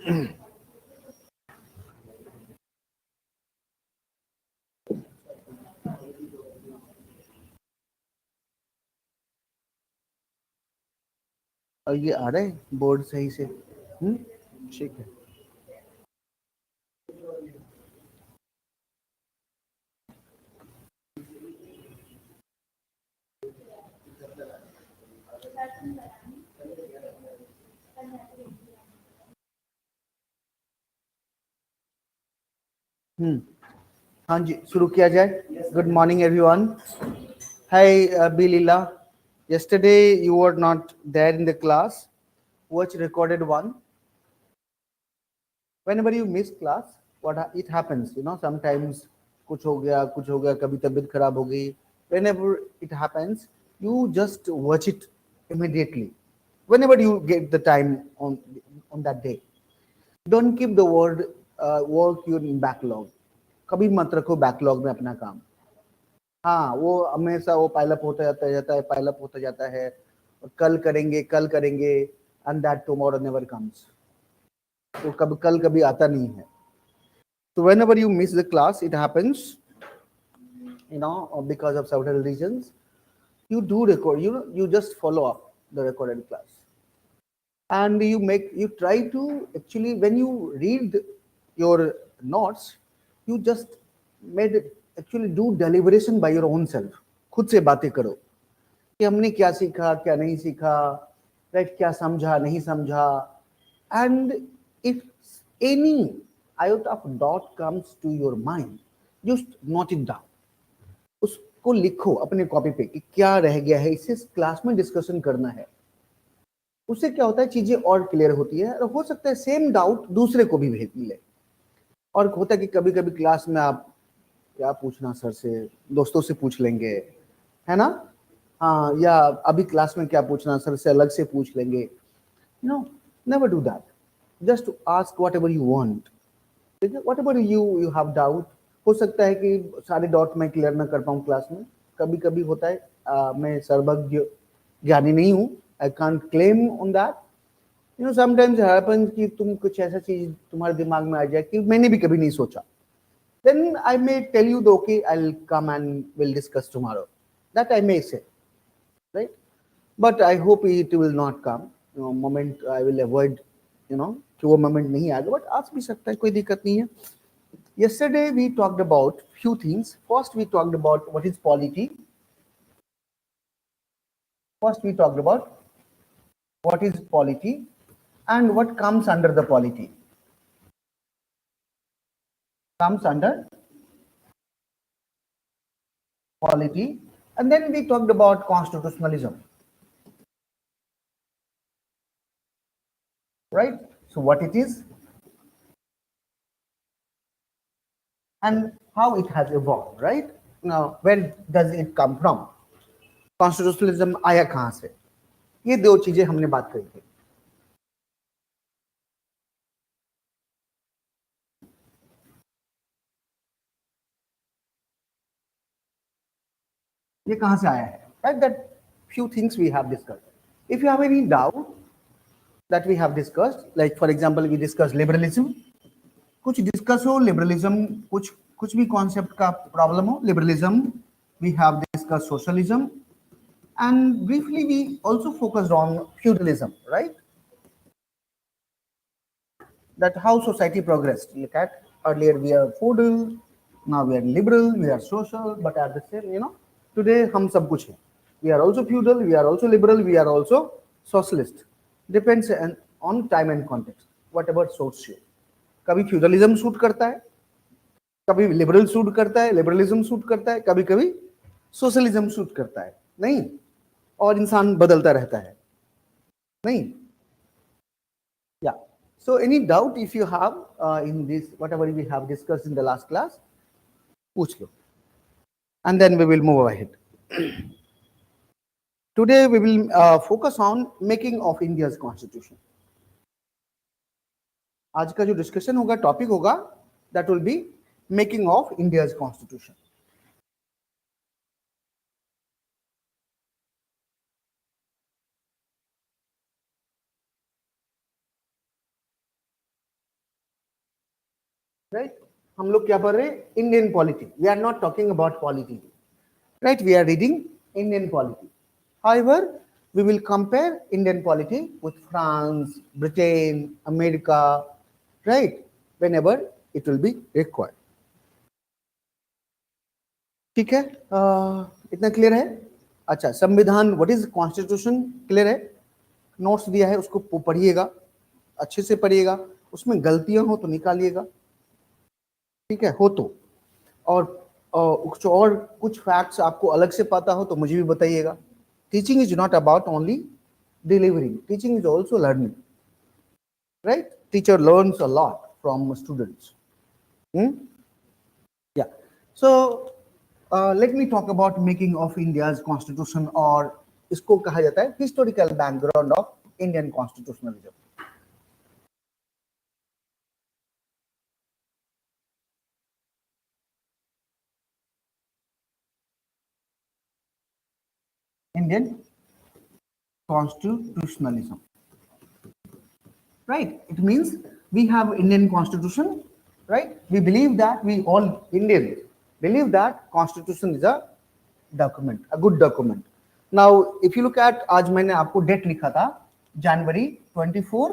और ये आ रहा है बोर्ड सही से? ठीक है। हाँ जी, शुरू किया जाए। Good morning everyone. Hi, Bilila. Yesterday you were not there in the class. Watch recorded one. Whenever you miss class, it happens. Sometimes कुछ हो गया, कभी तबीयत खराब हो गई. Whenever it happens, you just watch it immediately. Whenever you get the time on that day, don't keep the work in backlog. कभी मत रखो backlog में अपना काम. हाँ, वो हमेशा वो पाइल अप होता जाता है. कल करेंगे and that tomorrow never comes. तो कल कभी आता नहीं है. So whenever you miss the class, it happens, because of several reasons. You do record, you just follow up the recorded class, and you try to actually, when you read your notes, you just actually do deliberation by your own self. खुद से बातें करो कि हमने क्या सीखा, क्या नहीं सीखा, राइट, क्या समझा, नहीं समझा. And if any iota of dot comes to your mind, just note it down. उसको लिखो अपने कॉपी पे कि क्या रह गया है, इसे क्लास में डिस्कशन करना है. उससे क्या होता है, चीजें और क्लियर होती है, और हो सकता है सेम डाउट दूसरे को भी भेज मिले. और होता है कि कभी कभी क्लास में आप क्या पूछना सर से, दोस्तों से पूछ लेंगे, है ना. हाँ, या अभी क्लास में क्या पूछना सर से अलग से पूछ लेंगे. No, never do that. Just ask whatever you want. ठीक है, whatever you have doubt. हो सकता है कि सारे डाउट मैं क्लियर ना कर पाऊँ क्लास में. कभी कभी होता है, मैं सर्वज्ञ ज्ञानी नहीं हूँ. I can't claim on that. Sometimes happens कि तुम कुछ ऐसा चीज तुम्हारे दिमाग में आ जाए कि मैंने भी कभी नहीं सोचा. Then I may tell you, okay, I'll come and we'll discuss tomorrow. That I may say, right? But I hope it will not come. Moment I will avoid, कि वो moment नहीं आएगा. But आज भी सकता है, कोई दिक्कत नहीं है. Yesterday we talked about few things. First we talked about what is polity. First we talked about what is polity and what comes under the polity. Comes under polity. And then we talked about constitutionalism. Right? So what it is and how it has evolved, right? Now, where does it come from? Constitutionalism आया कहाँ से? ये दो चीजें हमने बात करी थी. ये कहाँ से आया है? Right? That few things we have discussed. If you have any doubt that we have discussed, like for example, we discussed liberalism. कुछ डिस्कस हो लिबरलिज्म, कुछ भी कॉन्सेप्ट का प्रॉब्लम हो, liberalism. We have discuss socialism, and briefly we also focused on feudalism, right? That how society progressed. Look at, earlier we are feudal, now we are liberal, we are social, but at the same, today हम सब कुछ हैं. We are also feudal, we are also liberal, we are also socialist. Depends on time and context, whatever suits you. कभी feudalism suit करता है, कभी liberal suit करता है, लिबरलिज्म सूट करता है, कभी कभी सोशलिज्म सूट करता है. नहीं, और इंसान बदलता रहता है. नहीं. Yeah. So any doubt if you have in this, whatever we have discussed in the last class, पूछ लो. And then we will move ahead. Today we will focus on making of India's constitution. आज का जो discussion होगा, topic होगा, that will be making of India's constitution. Right? हम लोग क्या पढ़ रहे हैं? Indian polity. We are not talking about polity, right? We are reading Indian polity. However, we will compare Indian polity with France, Britain, America, right? Whenever it will be required. ठीक है, इतना clear है? अच्छा, संविधान, what is constitution, clear है? Notes दिया है, उसको पढ़िएगा, अच्छे से पढ़िएगा, उसमें गलतियां हो तो निकालिएगा, ठीक है? हो तो, और कुछ फैक्ट्स आपको अलग से पता हो तो मुझे भी बताइएगा. Teaching is not about only delivering. Teaching is also learning, right? Teacher learns a lot from students. Yeah. So let me talk about making of India's constitution, और इसको कहा जाता है historical background of Indian constitutionalism. Indian constitutionalism, right? It means we have Indian constitution, right? We believe that, we all Indians believe that constitution is a document, a good document. Now if you look at, आज मैंने आपको date लिखा था January 24,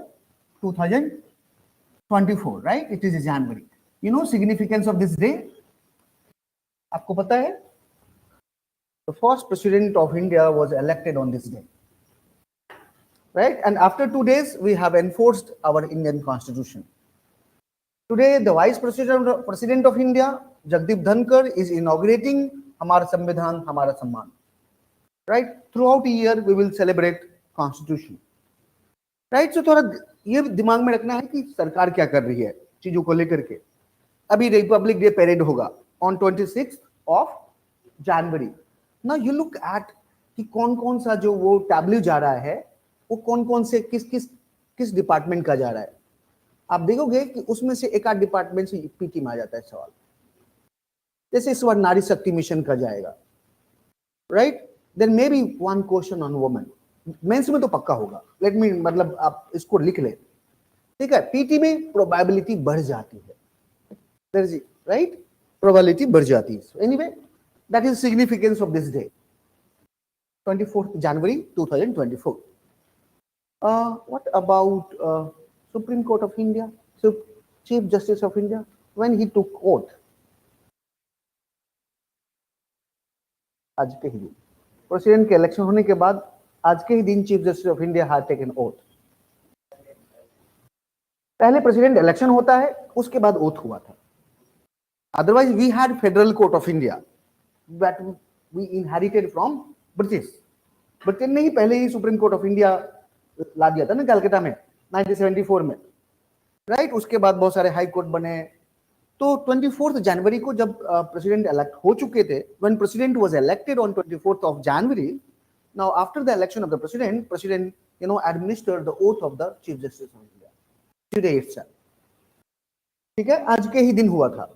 2024, right? It is January. You know significance of this day? आपको पता है? The first president of India was elected on this day, right? And after 2 days we have enforced our Indian constitution. Today the vice president of India, Jagdeep Dhankar, is inaugurating हमारा संविधान हमारा सम्मान, right? Throughout the year we will celebrate constitution, right? So थोड़ा ये दिमाग में रखना है कि सरकार क्या कर रही है चीजों को लेकर के. अभी रिपब्लिक डे परेड होगा on 26th of January. Now you look at कि कौन कौन सा जो वो टैब्लू जा रहा है, वो कौन कौन से किस डिपार्टमेंट का जा रहा है. आप देखोगे कि उसमें से एक आध डिपार्टमेंट से पीटी में आ जाता है सवाल. जैसे इस बार नारी शक्ति मिशन का जाएगा, right? Then maybe one question on women. Mains में तो पक्का होगा. लेट मी, मतलब आप इसको लिख ले, ठीक है? पीटी में प्रोबेबिलिटी बढ़ जाती है, राइट? प्रोबेबिलिटी बढ़ जाती है. Anyway, that is significance of this day, 24th January 2024. What about Supreme Court of India? So Chief Justice of India, when he took oath, आज के ही दिन प्रेसिडेंट के इलेक्शन होने के बाद आज के ही दिन chief justice of India had taken oath. पहले प्रेसिडेंट इलेक्शन होता है, उसके बाद ओथ हुआ था. Otherwise we had federal court of India that we inherited from British. Britain ने ही पहले ही सुप्रीम कोर्ट ऑफ इंडिया ला दिया था ना कलकत्ता में 1974 में, राइट? उसके बाद बहुत सारे हाई कोर्ट बने. तो 24th जनवरी को जब प्रेसिडेंट इलेक्ट हो चुके थे, when president was elected on 24th of January, now after the election of the president administered the oath of the chief justice of India today itself. ठीक है, आज के ही दिन हुआ था.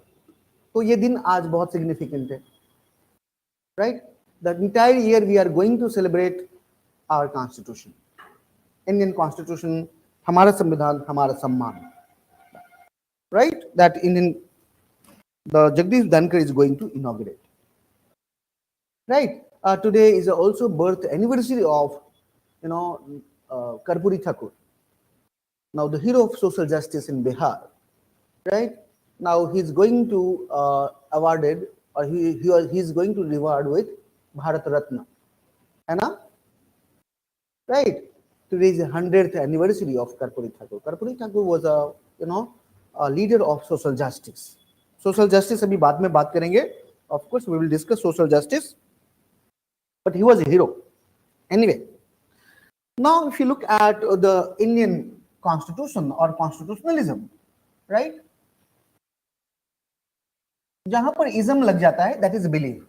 तो ये दिन आज बहुत सिग्निफिकेंट है, right? The entire year we are going to celebrate our constitution, Indian constitution, हमारा संविधान हमारा सम्मान, right? That the Jagdish Dhankar is going to inaugurate, right? Today is also birth anniversary of Karpuri Thakur, now the hero of social justice in Bihar, right? Now he is going to awarded, or he is going to reward with Bharat Ratna, है ना? Right? Today is the 100th anniversary of Karpuri Thakur. Karpuri Thakur was a leader of social justice. Social justice अभी बाद में बात करेंगे. Of course, we will discuss social justice, but he was a hero. Anyway, now if you look at the Indian constitution or constitutionalism, right? जहां पर ism लग जाता है, that is belief.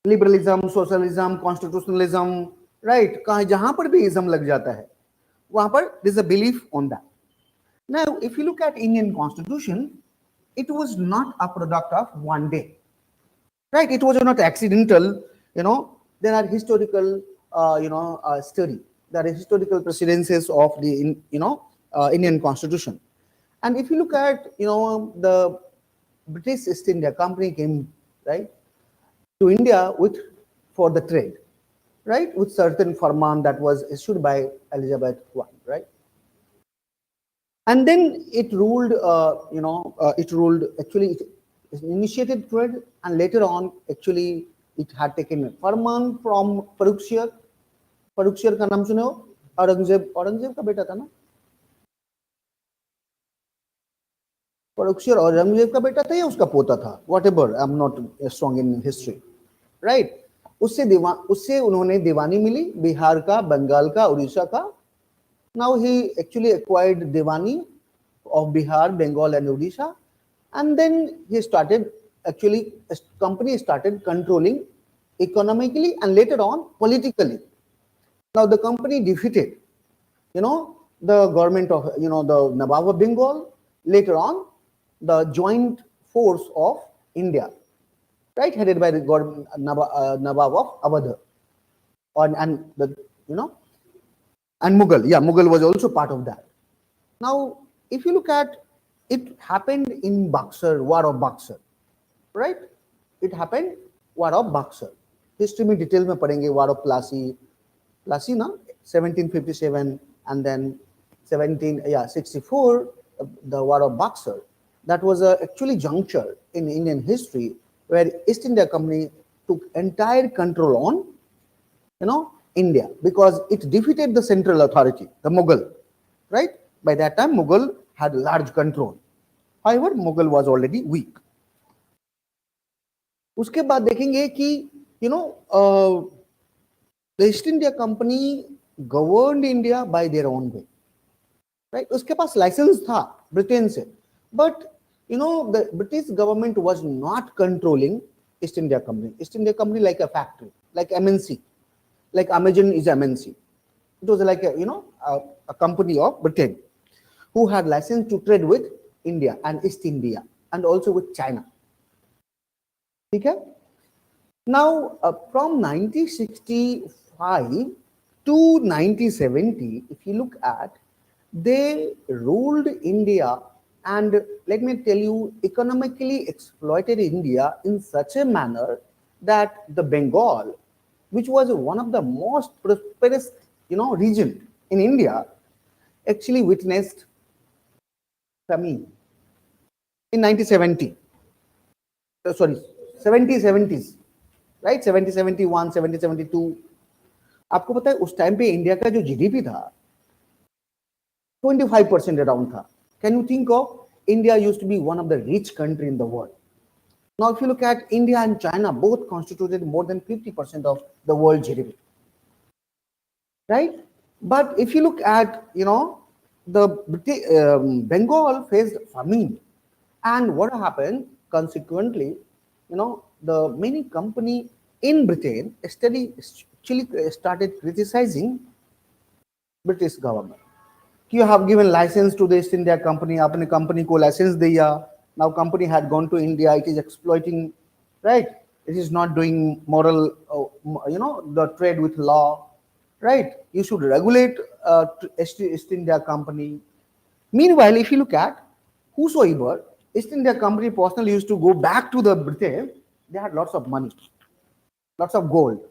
Liberalism, socialism, constitutionalism, right? जहां पर भी ism लग जाता है, वहां पर there is a belief on that. Now, if you look at Indian constitution, it was not a product of one day, right? It was not accidental. There are historical, study. There are historical precedences of the Indian constitution, And if you look at, the British East India Company came, right, to India with for the trade, right, with certain farman that was issued by Elizabeth I, right? And then it ruled, it initiated trade, and later on, actually, it had taken farman from Farrukhsiyar. Farrukhsiyar का नाम सुने हो? औरंगजेब का बेटा था ना? Farrukhsiyar Aurangzeb का बेटा था या उसका पोता था? Whatever, I'm not strong in history, right? उससे उन्होंने दीवानी मिली, बिहार का, बंगाल का, उड़ीसा का. Now he actually acquired Devani of Bihar, Bengal, and Odisha, and then he started, actually, a company started controlling economically and later on politically. Now the company defeated, the government of, the Nawab of Bengal, later on the joint force of India, right, headed by the Nawab of Awadh, and the, and Mughal. Yeah, Mughal was also part of that. Now, if you look at, it happened in Buxar, War of Buxar, right? It happened War of Buxar. History में detail में पढ़ेंगे, War of Plassey ना, 1757, and then 64, the War of Buxar. That was a actually juncture in Indian history where East India Company took entire control on, India, because it defeated the central authority, the Mughal, right? By that time, Mughal had large control. However, Mughal was already weak. उसके बाद देखेंगे कि, the East India Company governed India by their own way, right? उसके पास license था Britain से, but the British government was not controlling East India Company. East India Company like a factory, like MNC, like Amazon is MNC. It was like a company of Britain who had license to trade with India and East India and also with China. Okay? Now, from 1965 to 1970, if you look at, they ruled India, and let me tell you, economically exploited India in such a manner that the Bengal, which was one of the most prosperous, region in India, actually witnessed famine in 1970. Sorry, 70s, right? 70, 71, 70, 72. आपको पता है उस time पे India का जो GDP था 25% around था. Can you think of, India used to be one of the rich country in the world. Now, if you look at India and China, both constituted more than 50% of the world GDP, right? But if you look at, the Bengal faced famine, and what happened consequently, the many company in Britain actually started criticizing British government. You have given license to the East India Company, आपने company को license दिया. Now company had gone to India, it is exploiting, right? It is not doing moral, the trade with law, right? You should regulate East India Company. Meanwhile, if you look at whosoever, East India Company personally used to go back to the Britain, they had lots of money, lots of gold,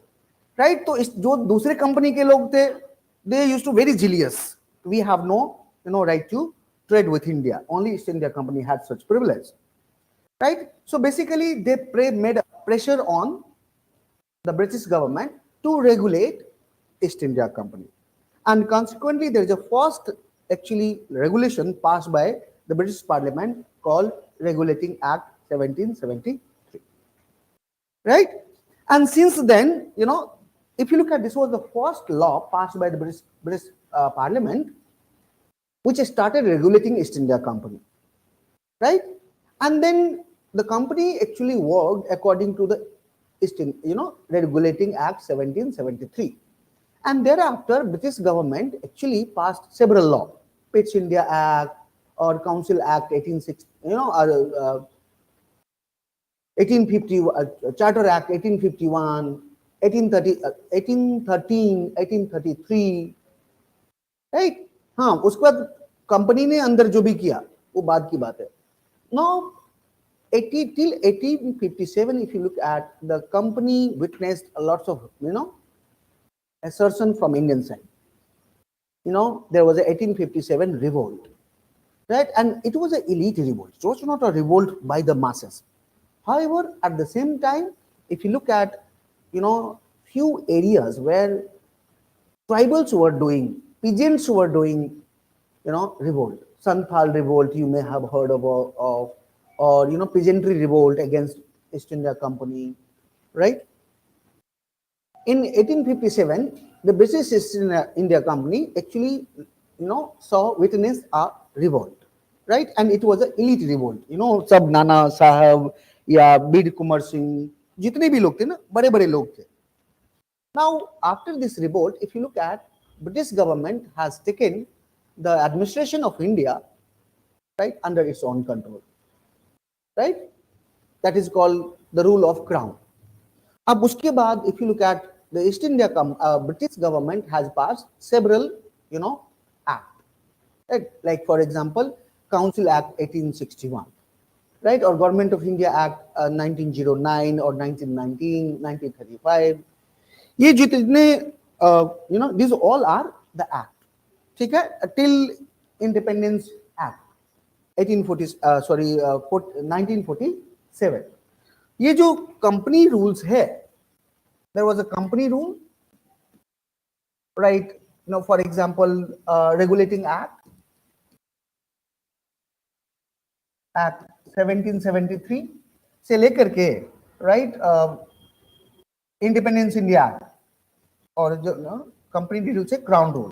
right? So जो दूसरे company के लोग थे, they used to very jealous. We have no, right to trade with India. Only East India Company had such privilege, right? So basically, they made pressure on the British government to regulate East India Company, and consequently, there is a first actually regulation passed by the British Parliament called Regulating Act 1773, right? And since then, if you look at, this was the first law passed by the British Parliament, which started regulating East India Company, right? And then the company actually worked according to the Regulating Act 1773, and thereafter British government actually passed several laws, Pitch India Act or Council Act 1860, 1850, Charter Act 1851, 1830, 1813, 1833, right? हाँ, उसके बाद company ने अंदर जो भी किया, वो बाद की बात है. Now 80 till 1857, if you look at, the company witnessed a lots of assertion from Indian side. There was a 1857 revolt, right? And it was an elite revolt. It was not a revolt by the masses. However, at the same time, if you look at few areas where tribals were doing, peasants were doing, revolt. Santhal revolt, you may have heard of or peasantry revolt against East India Company, right? In 1857, the British East India Company actually, witnessed a revolt, right? And it was an elite revolt. सब नाना साहब या बीर कुंवर सिंह जितने भी लोग थे ना, बड़े बड़े लोग थे. Now, after this revolt, if you look at, British government has taken the administration of India, right, under its own control, right? That is called the rule of crown. अब उसके बाद, if you look at the East India British government has passed several, act, right? Like for example, Council Act 1861, right? Or Government of India Act 1909 or 1919, 1935. ये जितने these all are the act, ठीक है, till Independence Act 1947. ये जो company rules है, there was a company rule, right? For example, regulating act 1773 से लेकर के, right, इंडिपेंडेंस इंडिया और जो कंपनी रूल से क्राउन रूल.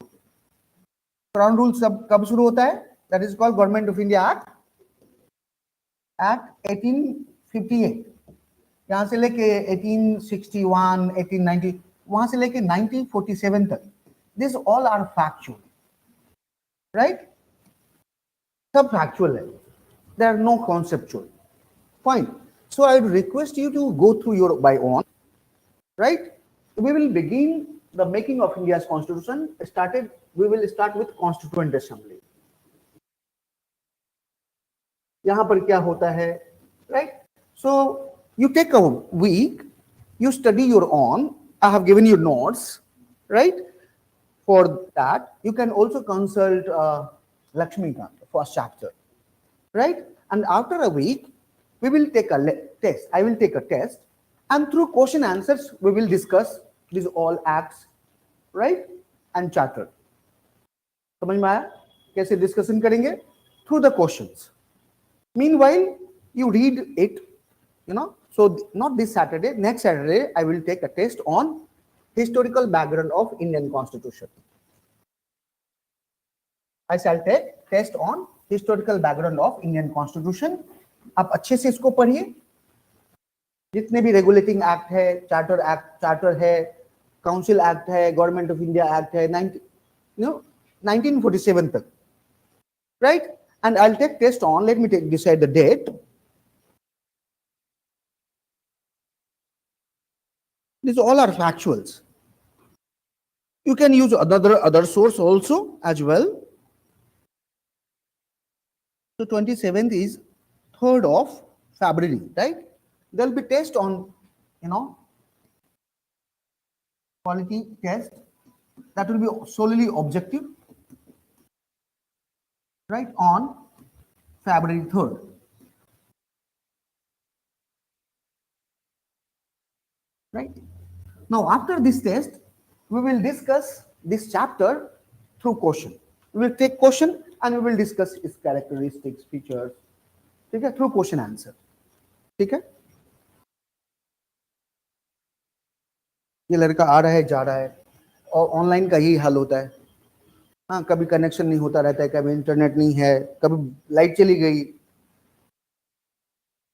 क्राउन रूल सब कब शुरू होता है? That is called government of India act 1858. यहां से लेके 1861, 1890, वहां से लेके 1947 तक. This all are factual, right? सब फैक्चुअल है. There are no conceptual. Fine. So I would request you to go through your by own, right? We will begin the making of India's constitution. We will start with Constituent Assembly. यहाँ पर क्या होता है, right? So you take a week, you study your own. I have given you notes, right? For that, you can also consult Lakshmikant, first chapter, right? And after a week, we will take a test. I will take a test, and through question answers, we will discuss these all acts, right? And charter. समझ में आया कैसे discussion करेंगे? Through the questions. Meanwhile, you read it, So not this Saturday, next Saturday, I will take a test on historical background of Indian Constitution. I shall take test on historical background of Indian Constitution. आप अच्छे से इसको पढ़िए. जितने भी regulating act है, charter है, council act है, गवर्नमेंट ऑफ इंडिया एक्ट है, 1947 तक, right? And I'll take test on, let me decide the date. These all are factuals. You can use other source also as well. So 27th is 3rd of February, right? There will be test on, quality test that will be solely objective, right, on February 3rd. Right? Now, after this test, we will discuss this chapter through question. We will take question and we will discuss its characteristics, features, ठीक है, through question answer. ठीक है? ये लड़का आ रहा है, जा रहा है, और ऑनलाइन का यही हाल होता है. हाँ, कभी कनेक्शन नहीं होता रहता है, कभी इंटरनेट नहीं है, कभी लाइट चली गई,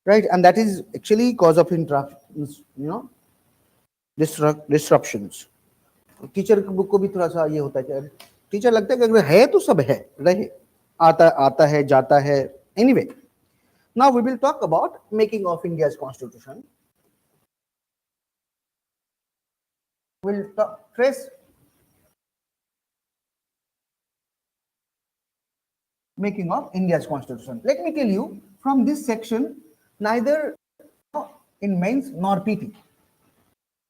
right? And that is actually cause of interruptions, disruptions. Teacher को भी थोड़ा सा ये होता है कि टीचर लगता है कि अगर है तो सब है, रहे, आता है, जाता है. Anyway, now we will talk about making of India's constitution. We'll trace making of India's constitution. Let me tell you, from this section, neither in mains nor PT,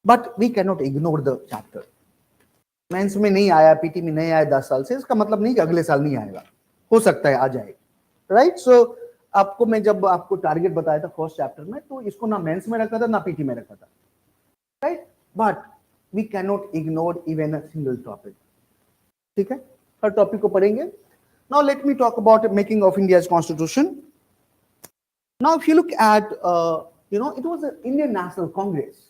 but we cannot ignore the chapter. Mains में नहीं आया, PT में नहीं आया 10 साल से, इसका मतलब नहीं कि अगले साल नहीं आएगा, हो सकता है आ जाए, राइट? सो आपको मैं जब आपको टारगेट बताया था फर्स्ट चैप्टर में, तो इसको ना मेंस में रखा था ना पीटी में रखा था, right? But we cannot ignore even a single topic, ठीक है? हर टॉपिक को पढ़ेंगे. Now let me talk about making of India's constitution. Now if you look at it was the Indian National Congress.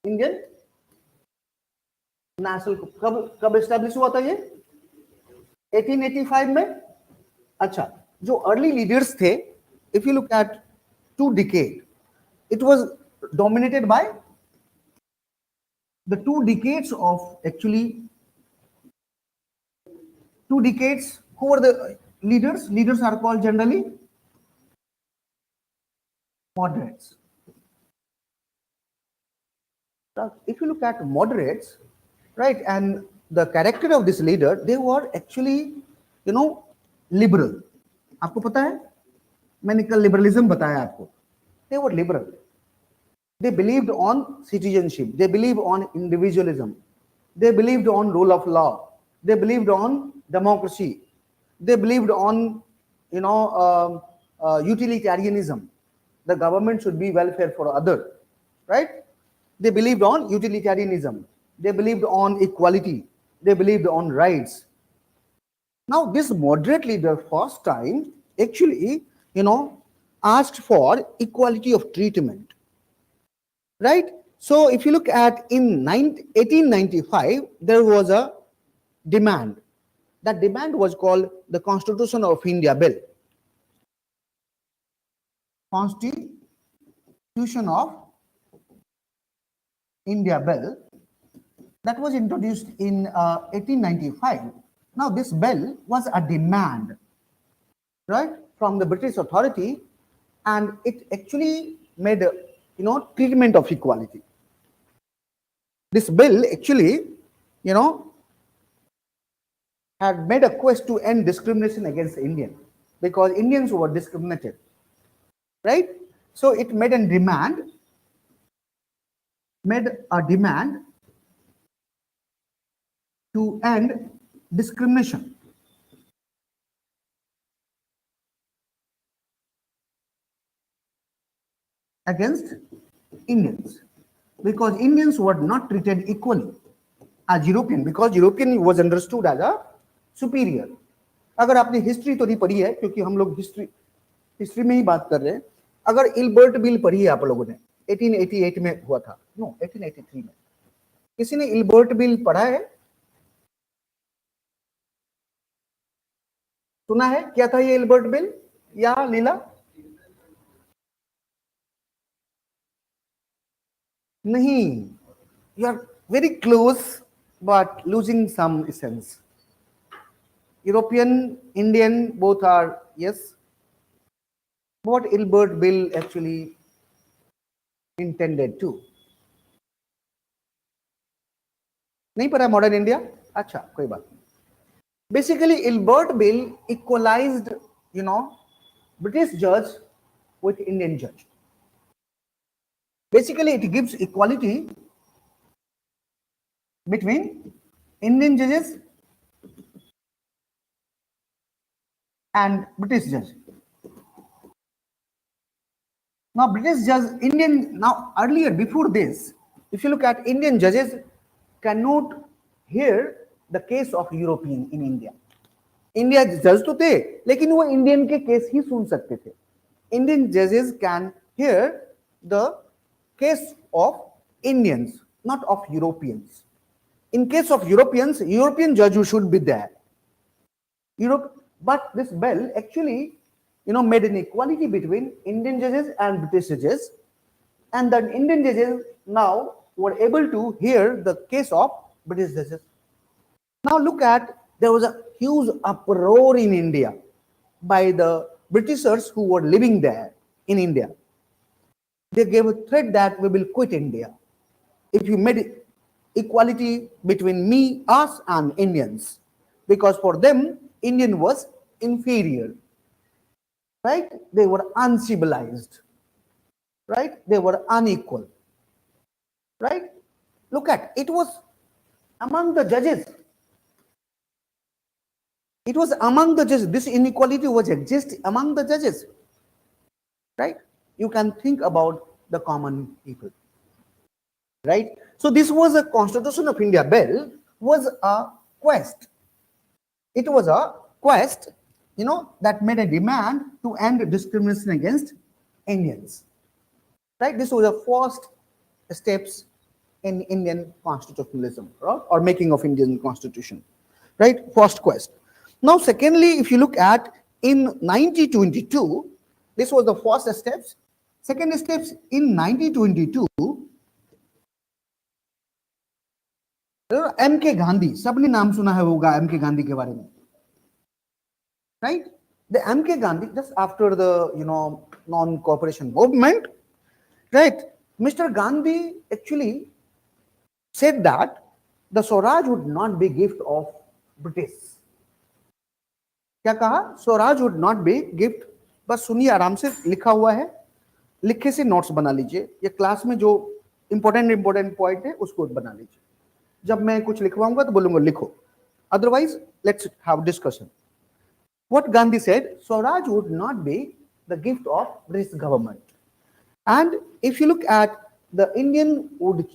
Indian National कब establish हुआ था ये? 1885 में. अच्छा, जो अर्ली लीडर्स थे, if you look at 2 decades, it was dominated by the 2 decades of actually 2 decades. Who were the leaders? Leaders are called generally moderates. If you look at moderates, right, and the character of this leader, they were actually, liberal. आपको पता है, मैंने कल liberalism बताया आपको. They were liberal. They believed on citizenship. They believed on individualism. They believed on rule of law. They believed on democracy. They believed on, utilitarianism. The government should be welfare for others, right? They believed on utilitarianism. They believed on equality. They believed on rights. Now, this moderate leader first time actually, asked for equality of treatment, right? So, if you look at in 1895, there was a demand. That demand was called the Constitution of India Bill. Constitution of India Bill, that was introduced in 1895. Now, this bill was a demand, right, from the British authority, and it actually made treatment of equality. This bill actually, had made a quest to end discrimination against Indians, because Indians were discriminated, right? So it made a demand to end discrimination. Against Indians, because Indians were not treated equally as European, because European was understood as a superior. अगर आपने history तो नहीं पढ़ी है, क्योंकि हम लोग history में ही बात कर रहे हैं. अगर इल्बर्ट बिल पढ़ी है आप लोगों ने, 1888 में हुआ था, 1883 में. किसी ने इल्बर्ट बिल पढ़ा है? सुना है? क्या था ये इल्बर्ट बिल या लीला? नहीं. You are very close, but losing some essence. European, Indian, both are, yes. What Ilbert Bill actually intended to? नहीं पता मॉडर्न इंडिया? अच्छा, कोई बात नहीं. Basically, Ilbert Bill equalized, British judge with Indian judge. Basically, it gives equality between Indian judges and British judge. Now, British judge, earlier, before this, if you look at Indian judges cannot hear the case of European in India. India judge तो थे, लेकिन वो Indian के case ही सुन सकते थे. Indian judges can hear the case of Indians, not of Europeans. In case of Europeans, European judge should be there. But this bill actually, made an equality between Indian judges and British judges, and the Indian judges now were able to hear the case of British judges. Now look at, there was a huge uproar in India by the Britishers who were living there in India. They gave a threat that we will quit India if you made equality between us and Indians, because for them Indian was inferior, right? They were uncivilized, right? They were unequal, right? Look at it was among the judges. It was among the judges. This inequality was exist among the judges, right? You can think about the common people, right? So this was a Constitution of India bill was a quest. It was a quest, that made a demand to end discrimination against Indians, right? This was the first steps in Indian constitutionalism, right? Or making of Indian constitution, right? First quest. Now, secondly, if you look at in 1922, this was the first steps. Second steps in 1922, M.K. Gandhi, सबने नाम सुना है होगा M.K. Gandhi के बारे में, right? The M.K. Gandhi, just after the non-cooperation movement, right? Mr. Gandhi actually said that the Swaraj would not be gift of British. क्या कहा? Swaraj would not be gift. बस सुनिए, आराम से लिखा हुआ है, लिखे से नोट्स बना लीजिए. ये क्लास में जो इंपॉर्टेंट पॉइंट है उसको बना लीजिए. जब मैं कुछ लिखवाऊंगा तो बोलूंगा लिखो, otherwise let's have discussion. What Gandhi said, Swaraj would not be the gift of British government. And if you look at the Indian would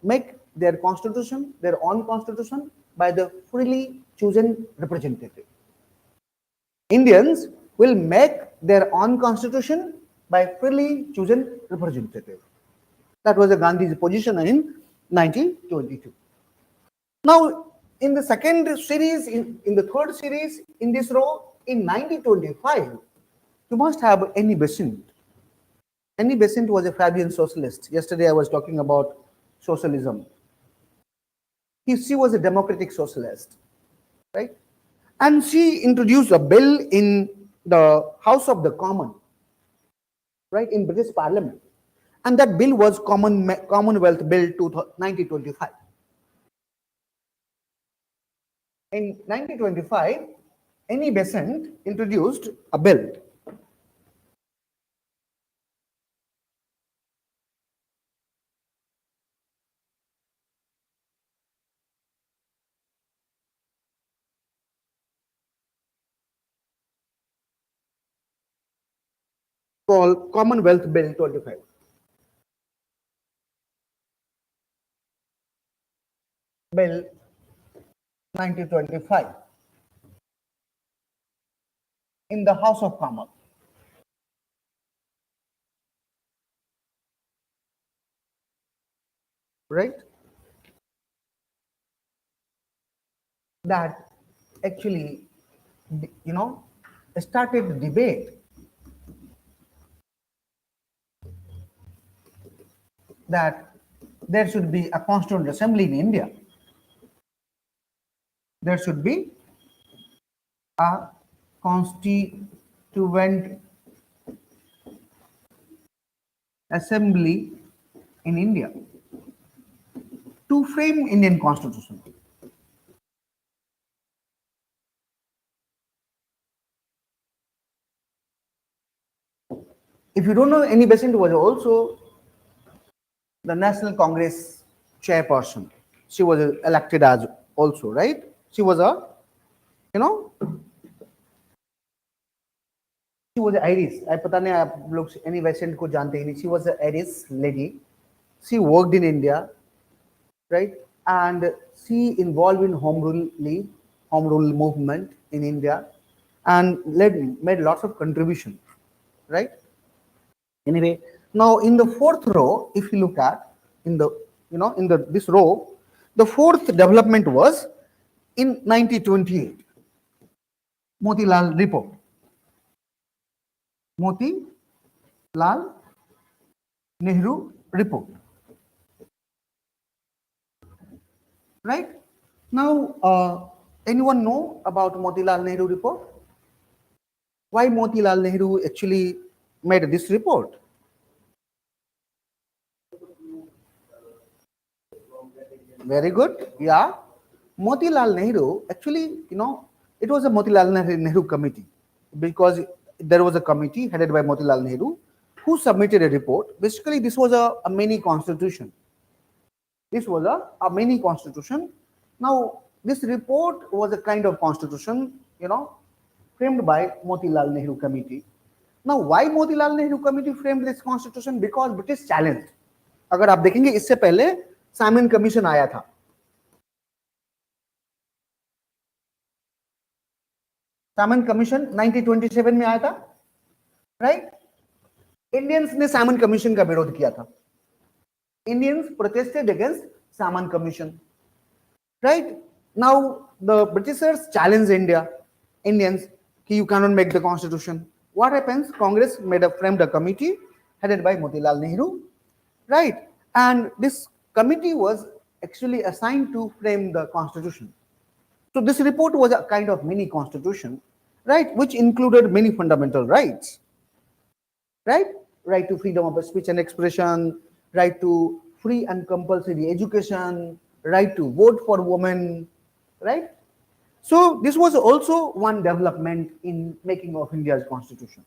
make their constitution, their own constitution, by the freely chosen representative. Indians will make their own constitution by freely chosen representative. That was the Gandhi's position in 1922. Now, in the second series, in the third series, in this row, in 1925, you must have Annie Besant. Annie Besant was a Fabian socialist. Yesterday I was talking about socialism. She was a democratic socialist, right? And she introduced a bill in the House of the Commons, right, in British Parliament. And that bill was Commonwealth Bill 1925. In 1925, Annie Besant introduced a bill. Called Commonwealth Bill 25. Bill 1925 in the House of Commons. Right? That actually, started the debate that there should be a constituent assembly in India. There should be a constituent assembly in India to frame Indian constitution. If you don't know, Annie Besant was also the National Congress chairperson. She was elected as also, right? She was a, she was Irish. I पता नहीं आप लोग Annie Besant को जानते ही नहीं. She was an Irish lady. She worked in India, right? And she involved in home rule movement in India, and made lots of contribution, right? Anyway, now in the fourth row, if you look at this row, the fourth development was in 1928. Motilal report. Motilal Nehru report. Right? Now, anyone know about Motilal Nehru report? Why Motilal Nehru actually made this report? Very good. Yeah. Motilal Nehru actually, It was a Motilal Nehru committee, because there was a committee headed by Motilal Nehru who submitted a report. Basically, this was a mini constitution. This was a mini constitution. Now, this report was a kind of constitution, framed by Motilal Nehru committee. Now, why Motilal Nehru committee framed this constitution? Because British challenged. अगर आप देखेंगे इससे पहले Simon commission आया था. Simon commission 1927 में आया था, राइट? इंडियंस ने साइमन कमीशन का विरोध किया था. Indians protested against Salmon Commission, right? Now the Britishers challenged Indians, you cannot make the constitution. What happens? Congress framed a committee headed by Motilal Nehru, right? And this committee was actually assigned to frame the constitution. So this report was a kind of mini constitution, right? Which included many fundamental rights, right? Right to freedom of speech and expression, right to free and compulsory education, right to vote for women, right? So this was also one development in making of India's constitution,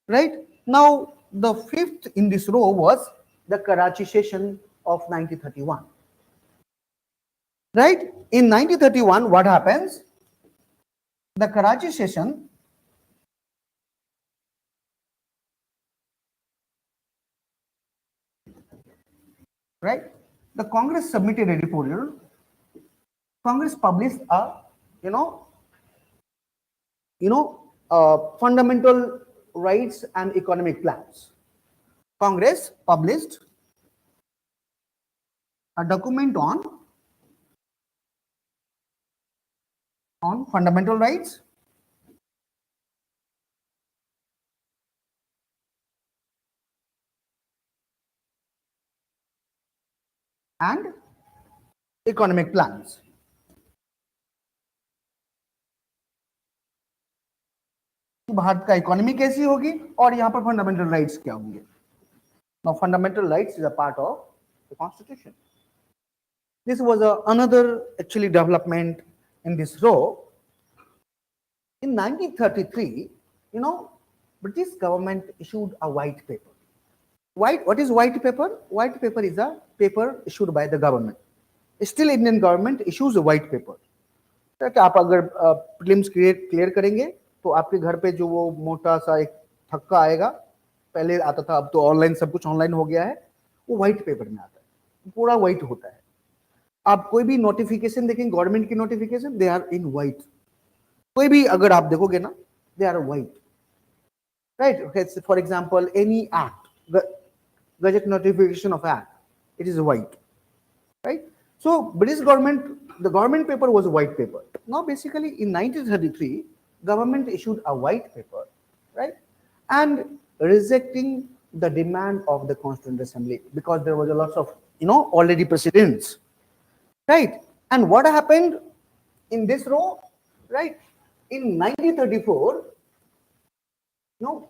right? Now the fifth in this row was the Karachi session of 1931, right? In 1931, what happens? The Karachi session right? The Congress submitted a report. Congress published a, fundamental rights and economic plans. Congress published a document on fundamental rights and economic plans. Bharat का economy कैसी होगी और यहाँ पर fundamental rights क्या होंगे. Now fundamental rights is a part of the constitution. This was another actually development in this row. In 1933, British government issued a white paper. What is white paper? White paper is a paper issued by the government. Still Indian government issues a white paper. कि आप अगर prelims clear करेंगे तो आपके घर पे जो वो मोटा सा एक थक्का आएगा, पहले आता था, अब तो ऑनलाइन सब कुछ ऑनलाइन हो गया है, वो व्हाइट पेपर में आता है, पूरा व्हाइट होता है. आप कोई भी नोटिफिकेशन देखेंगे, गवर्नमेंट की notification, they are in white. कोई भी अगर आप देखोगे ना, they are white, right? For example any act, gazette notification of act, it is white, right? So British government, the government paper was a white paper. Now basically in 1933, government issued a white paper, right? And rejecting the demand of the Constituent Assembly because there was a lot of, already precedents, right? And what happened in this row, right? In 1934,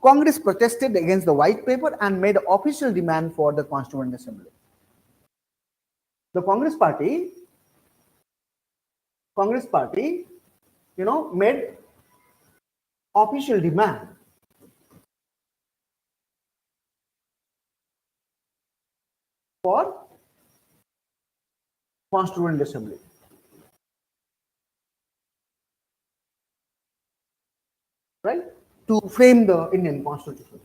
Congress protested against the white paper and made official demand for the Constituent Assembly. The Congress party, made official demand for Constituent Assembly. Right? To frame the Indian Constitution.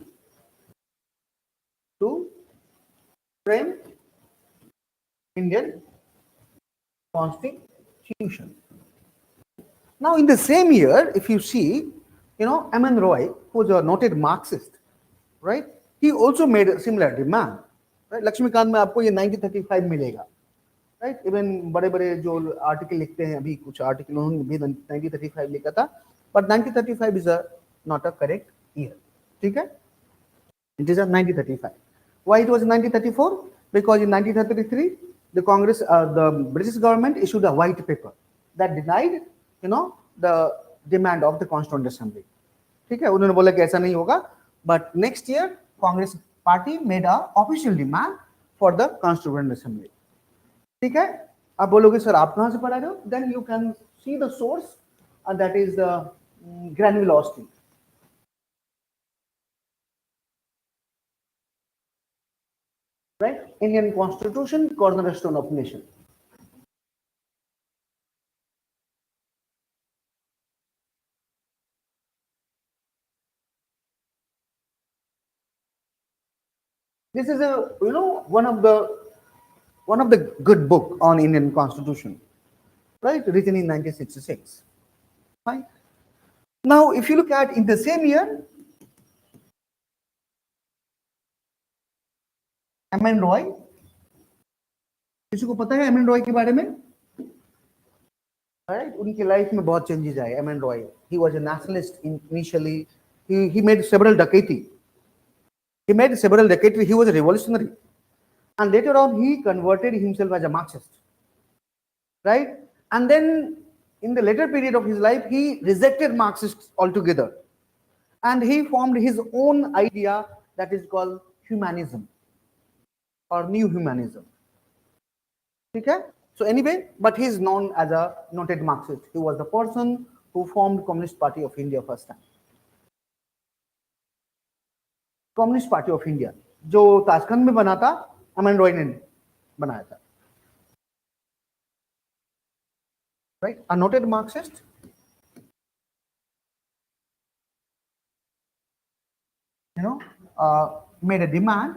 To frame Indian Constitution. Now, in the same year, if you see, M.N. Roy, who was a noted Marxist, right? He also made a similar demand. Right? Laxmikanth में आपको ये 1935 मिलेगा, right? Even बड़े-बड़े जो article लिखते हैं, अभी कुछ आर्टिकल उन्होंने भी 1935 लिखा था, but 1935 is not a correct year. ठीक है? It is a 1935. Why it was 1934? Because in 1933, the British government issued a white paper that denied, the demand of the Constituent Assembly. ठीक है? उन्होंने बोला कि ऐसा नहीं होगा. But next year, Congress party made a official demand for the Constituent Assembly. ठीक है? आप बोलोगे सर आप कहाँ से पढ़ा रहे हो? Then you can see the source. that is the granulosity. Right? Indian Constitution, cornerstone of nation. This is a one of the good book on Indian Constitution, right? Written in 1966. Fine. Now, if you look at in the same year, M Roy, किसी को पता है M Roy के बारे में? Right? उनकी life में बहुत चेंजेस आए. M Roy, he was a nationalist initially. He made several डकैती. He made several decades. He was a revolutionary, and later on he converted himself as a Marxist, right? And then in the later period of his life, he rejected Marxists altogether, and he formed his own idea that is called humanism or new humanism. Okay? So anyway, but he is known as a noted Marxist. He was the person who formed Communist Party of India first time. Communist party of India जो Tashkent में बना था, M N Roy ने बनाया था. Right? A noted Marxist, you know, made demand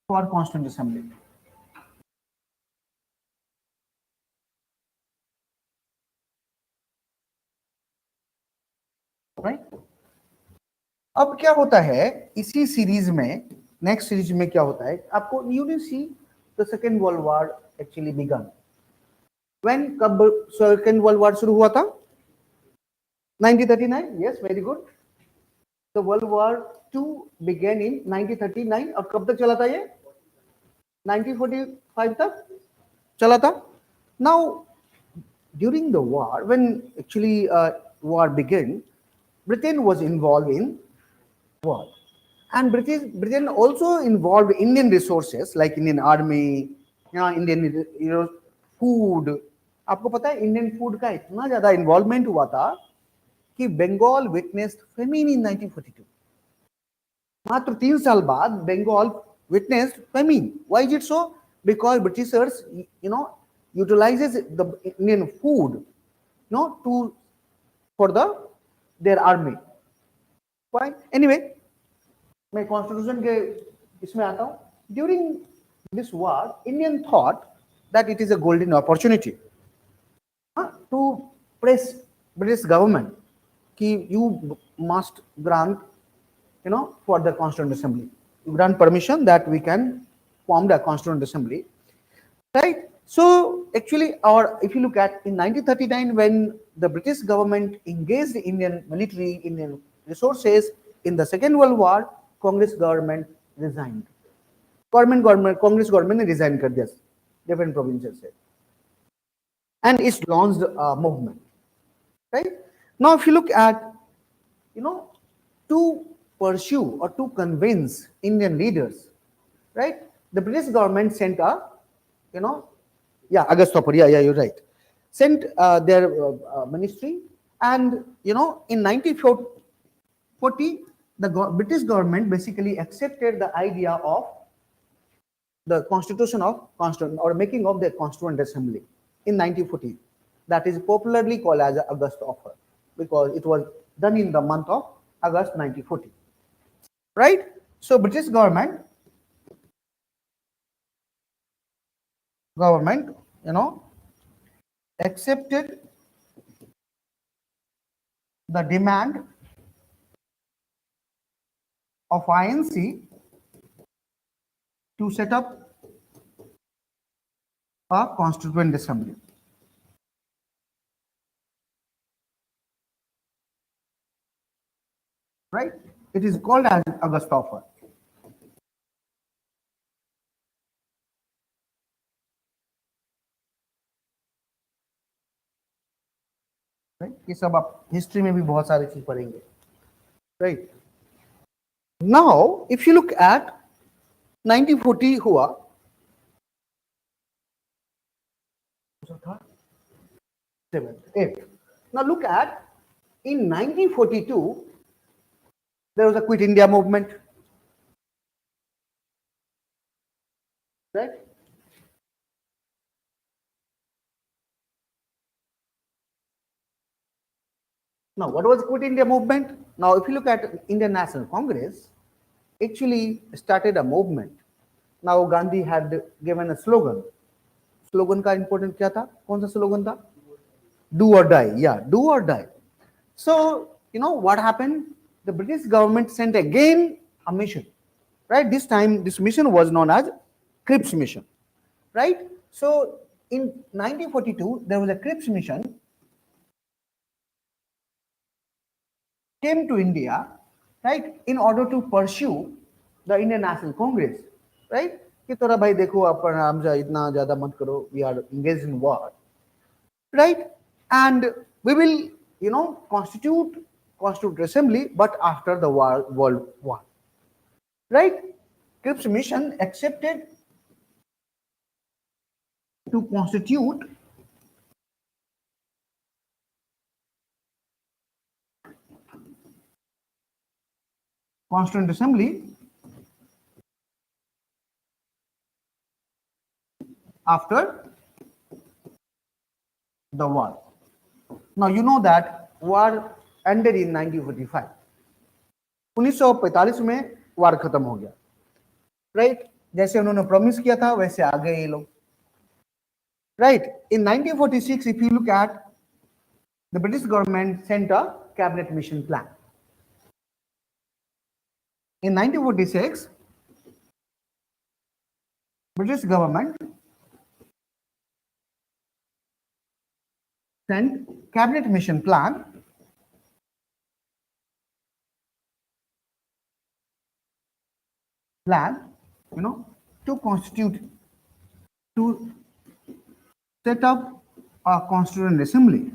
for Constituent Assembly. Right? अब क्या होता है इसी सीरीज में, नेक्स्ट सीरीज में क्या होता है आपको, you will see the second world war actually began. When, कब सेकेंड वर्ल्ड वॉर शुरू हुआ था? 1939. Yes, very good. The world war 2 began in 1939. और कब तक चला था ये? 1945 तक चला था. Now during the war, when actually war began, Britain was involved in war, and Britain also involved Indian resources like Indian army, Indian food. आपको पता है इंडियन फूड का इतना ज्यादा इन्वॉल्वमेंट हुआ था कि बंगाल विटनेस्ड फेमिन इन 1942. मात्र 3 साल बाद Bengal witnessed famine. Why is it so? Because britishers utilizes the Indian food for their army. Fine. Anyway, मैं कॉन्स्टिट्यूशन के इसमें आता हूँ. During this war, Indian thought that it is a golden opportunity to press British government कि you must grant, for the Constituent Assembly, you grant permission that we can form the Constituent Assembly, right? So actually, if you look at in 1939, when the British government engaged the Indian military, Indian resources in the Second World War, Congress government resigned. Congress government ने resign कर दिया different provinces से, and it's launched a movement, right? Now, if you look at, to pursue or to convince Indian leaders, right? The British government sent a, upsctopper, you're right, sent their ministry, and in 1940 the British government basically accepted the idea of the constitution of constituent or making of the Constituent Assembly in 1940. That is popularly called as the upsctopper because it was done in the month of August 1940, right? So British government accepted the demand of INC to set up a Constituent Assembly. Right? It is called as upsctopper. Right? ये सब आप history में भी बहुत सारी चीज पढ़ेंगे. Right? Now, if you look at 1940 हुआ, था 7th, 8th. Now look at, in 1942 there was a Quit India movement, right? Now what was Quit India movement? Now if you look at Indian National Congress, actually started a movement. Now Gandhi had given a slogan. Slogan का important क्या था? कौन सा slogan था? Do or die. Yeah, do or die. So you know what happened? The British government sent again a mission, right? This time this mission was known as Cripps mission, right? So in 1942 there was a Cripps mission came to India, right, in order to pursue the Indian National Congress, right? कि तोरा भाई देखो अपन हमसे इतना ज्यादा मत करो, we are engaged in war, right? And we will, you know, constitute assembly, but after the world war, right? Cripps mission accepted to constitute Constituent Assembly after the war. Now you know that war ended in 1945. 1945 में वार खत्म हो गया, right? जैसे उन्होंने promise किया था वैसे आ गए ये लोग, right? In 1946, if you look at, the British government sent a cabinet mission plan. In 1946, British government sent cabinet mission plan you know, to set up a constituent assembly.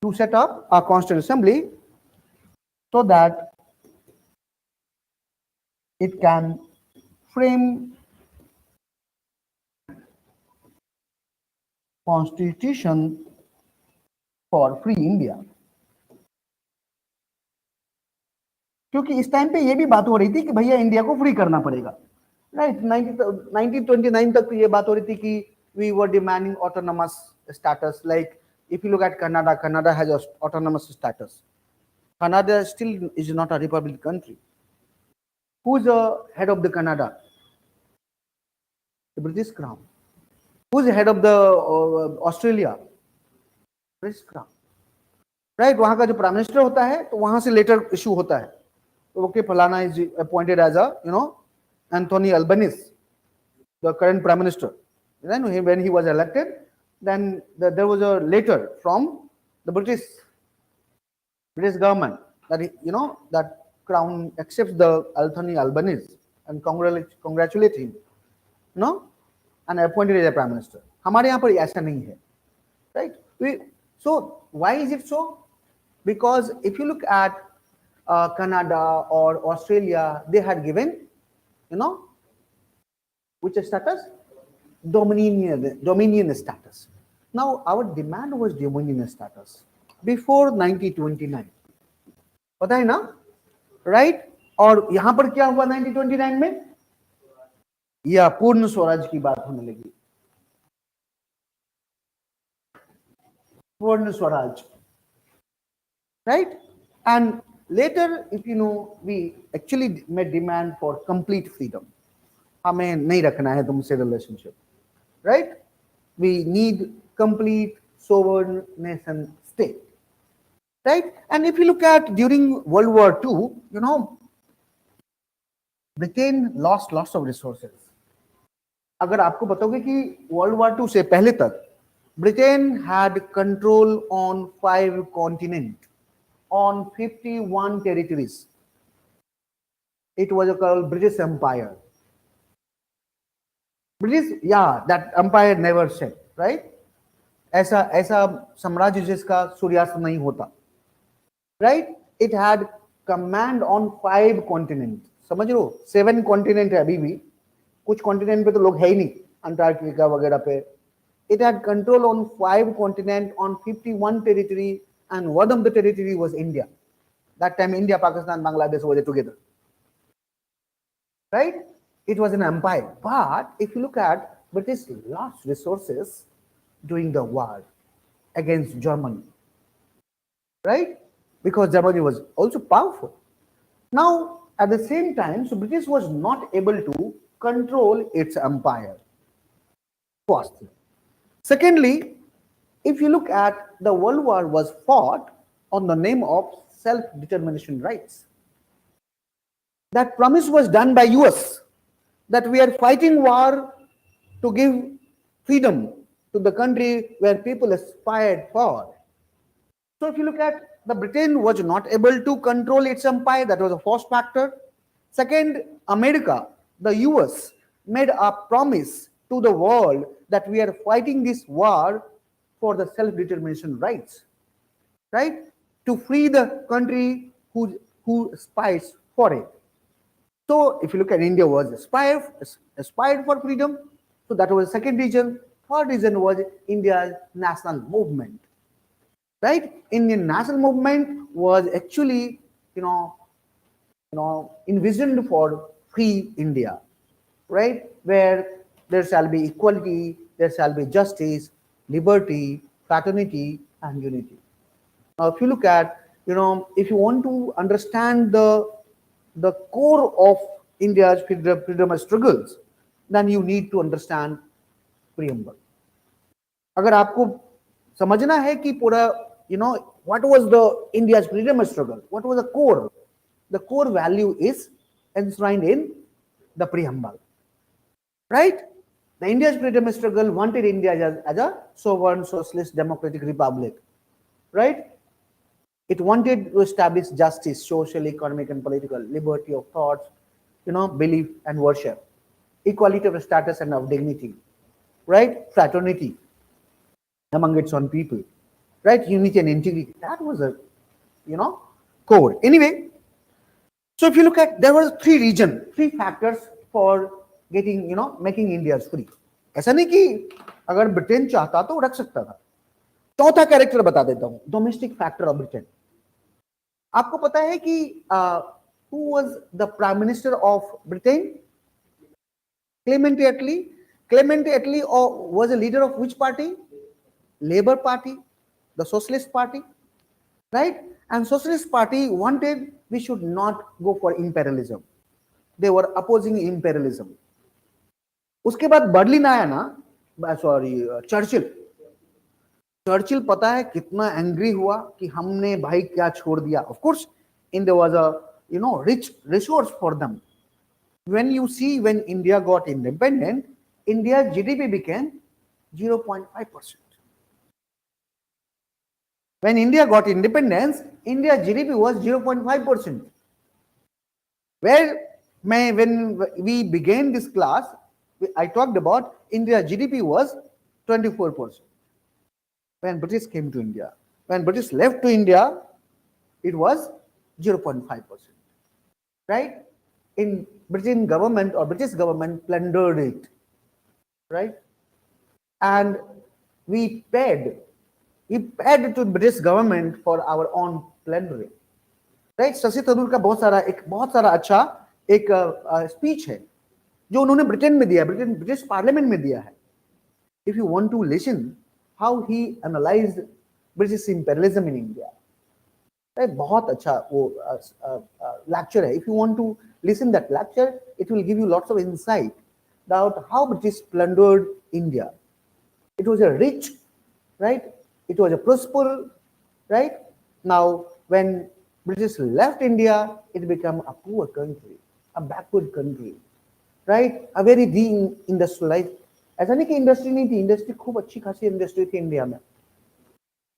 To set up a constituent assembly so that it can frame constitution for free India. क्योंकि इस time पे ये भी बात हो रही थी कि भैया इंडिया को फ्री करना पड़ेगा, राइट? 1929 तक ये बात हो रही थी कि we were demanding autonomous status. Like if you look at Canada, Canada has autonomous status. Canada still is not a republic country. Who's the head of the Canada? The British Crown. Who's the head of the Australia? British Crown. Right? वहां का जो prime minister होता है तो वहां से letter issue होता है, okay, Falana is appointed as a, you know, Anthony Albanese, the current prime minister. Then when he was elected, then there was a letter from the British government that, you know, that Crown accepts the Anthony Albanese and congratulate him, you know, and appointed as a prime minister. हमारे यहाँ पर ऐसा नहीं है, right? So why is it so? Because if you look at Canada or Australia, they had given, you know, which status? Dominion status. Now our demand was dominion status before 1929. पता है ना, right? और यहाँ पर क्या हुआ 1929 में? या पूर्ण स्वराज की बात होने लगी, पूर्ण Swaraj, right? And later, if you know, we actually made demand for complete freedom. हमें नहीं रखना है तुमसे relationship, right? We need complete sovereign nation state, right? And if you look at during World War II, you know, Britain lost lots of resources. अगर आपको बताओगे कि World War II से पहले तक Britain had control on 5 continents, on 51 territories. It was called British Empire. British, yeah, that empire never set, right? ऐसा साम्राज्य जिसका सूर्यास्त नहीं होता, right? It had command on 5 continents. समझ रहे हो? 7 continent है अभी भी, कुछ continent पे तो लोग है ही नहीं, अंटार्कटिका वगैरह पे. It had control on 5 continents on 51 territory, and one of the territory was India. That time India, Pakistan, Bangladesh were together, right? It was an empire. But if you look at British lost resources during the war against Germany, right? Because Germany was also powerful. Now, at the same time, so British was not able to control its empire. Firstly. Secondly, if you look at the World War was fought on the name of self-determination rights. That promise was done by US that we are fighting war to give freedom to the country where people aspired for. So if you look at the Britain was not able to control its empire, that was a first factor. Second, America, the US, made a promise to the world that we are fighting this war for the self-determination rights, right? To free the country who aspires for it. So if you look at India was aspired for freedom, so that was the second reason. Third reason was India's national movement. Right? Indian national movement was actually, envisioned for free India, right? Where there shall be equality, there shall be justice, liberty, fraternity, and unity. Now, if you look at, if you want to understand the core of India's freedom struggles, then you need to understand preamble. अगर आपको समझना है कि पूरा what was the India's freedom struggle, what was the core value is enshrined in the preamble, right? The India's freedom struggle wanted India as a sovereign socialist democratic republic, right? It wanted to establish justice, social, economic, and political, liberty of thoughts, belief and worship, equality of status and of dignity, right? Fraternity among its own people, right? Unity and integrity. That was a, core. Anyway, so if you look at, there were three factors for getting, making India free. ऐसा नहीं कि अगर Britain चाहता तो रख सकता था. चौथा कैरेक्टर बता देता हूं, डोमेस्टिक फैक्टर ऑफ ब्रिटेन. आपको पता है कि who was the prime minister of Britain? Clement Attlee. Clement Attlee was a leader of which party? Labour Party, the Socialist Party, right? And Socialist Party wanted we should not go for imperialism. They were opposing imperialism. उसके बाद Berlin आया ना, Churchill पता है कितना angry हुआ कि हमने भाई क्या छोड़ दिया. Of course, India was a rich resource for them. When you see when India got independent, India's GDP became 0.5%. When India got independence, India's GDP was 0.5%. When we began this class, I talked about India's GDP was 24%. When British came to India, when British left to India, it was 0.5%. Right? In British government plundered it. Right? And we paid to British government for our own plundering. Right? Shashi Tharoor का बहुत सारा अच्छा एक speech है जो उन्होंने Britain में दिया, ब्रिटिश पार्लियामेंट में दिया है. If you want to listen how he analyzed British imperialism in India, right? बहुत अच्छा वो lecture है. If you want to listen that lecture, it will give you lots of insight about how British plundered India. It was a rich, right? It was a prosperous, right? Now, when British left India, it became a poor country, a backward country, right? A very de-industrialized. ऐसा नहीं कि industry नहीं थी, industry खूब अच्छी खासी industry थी India में,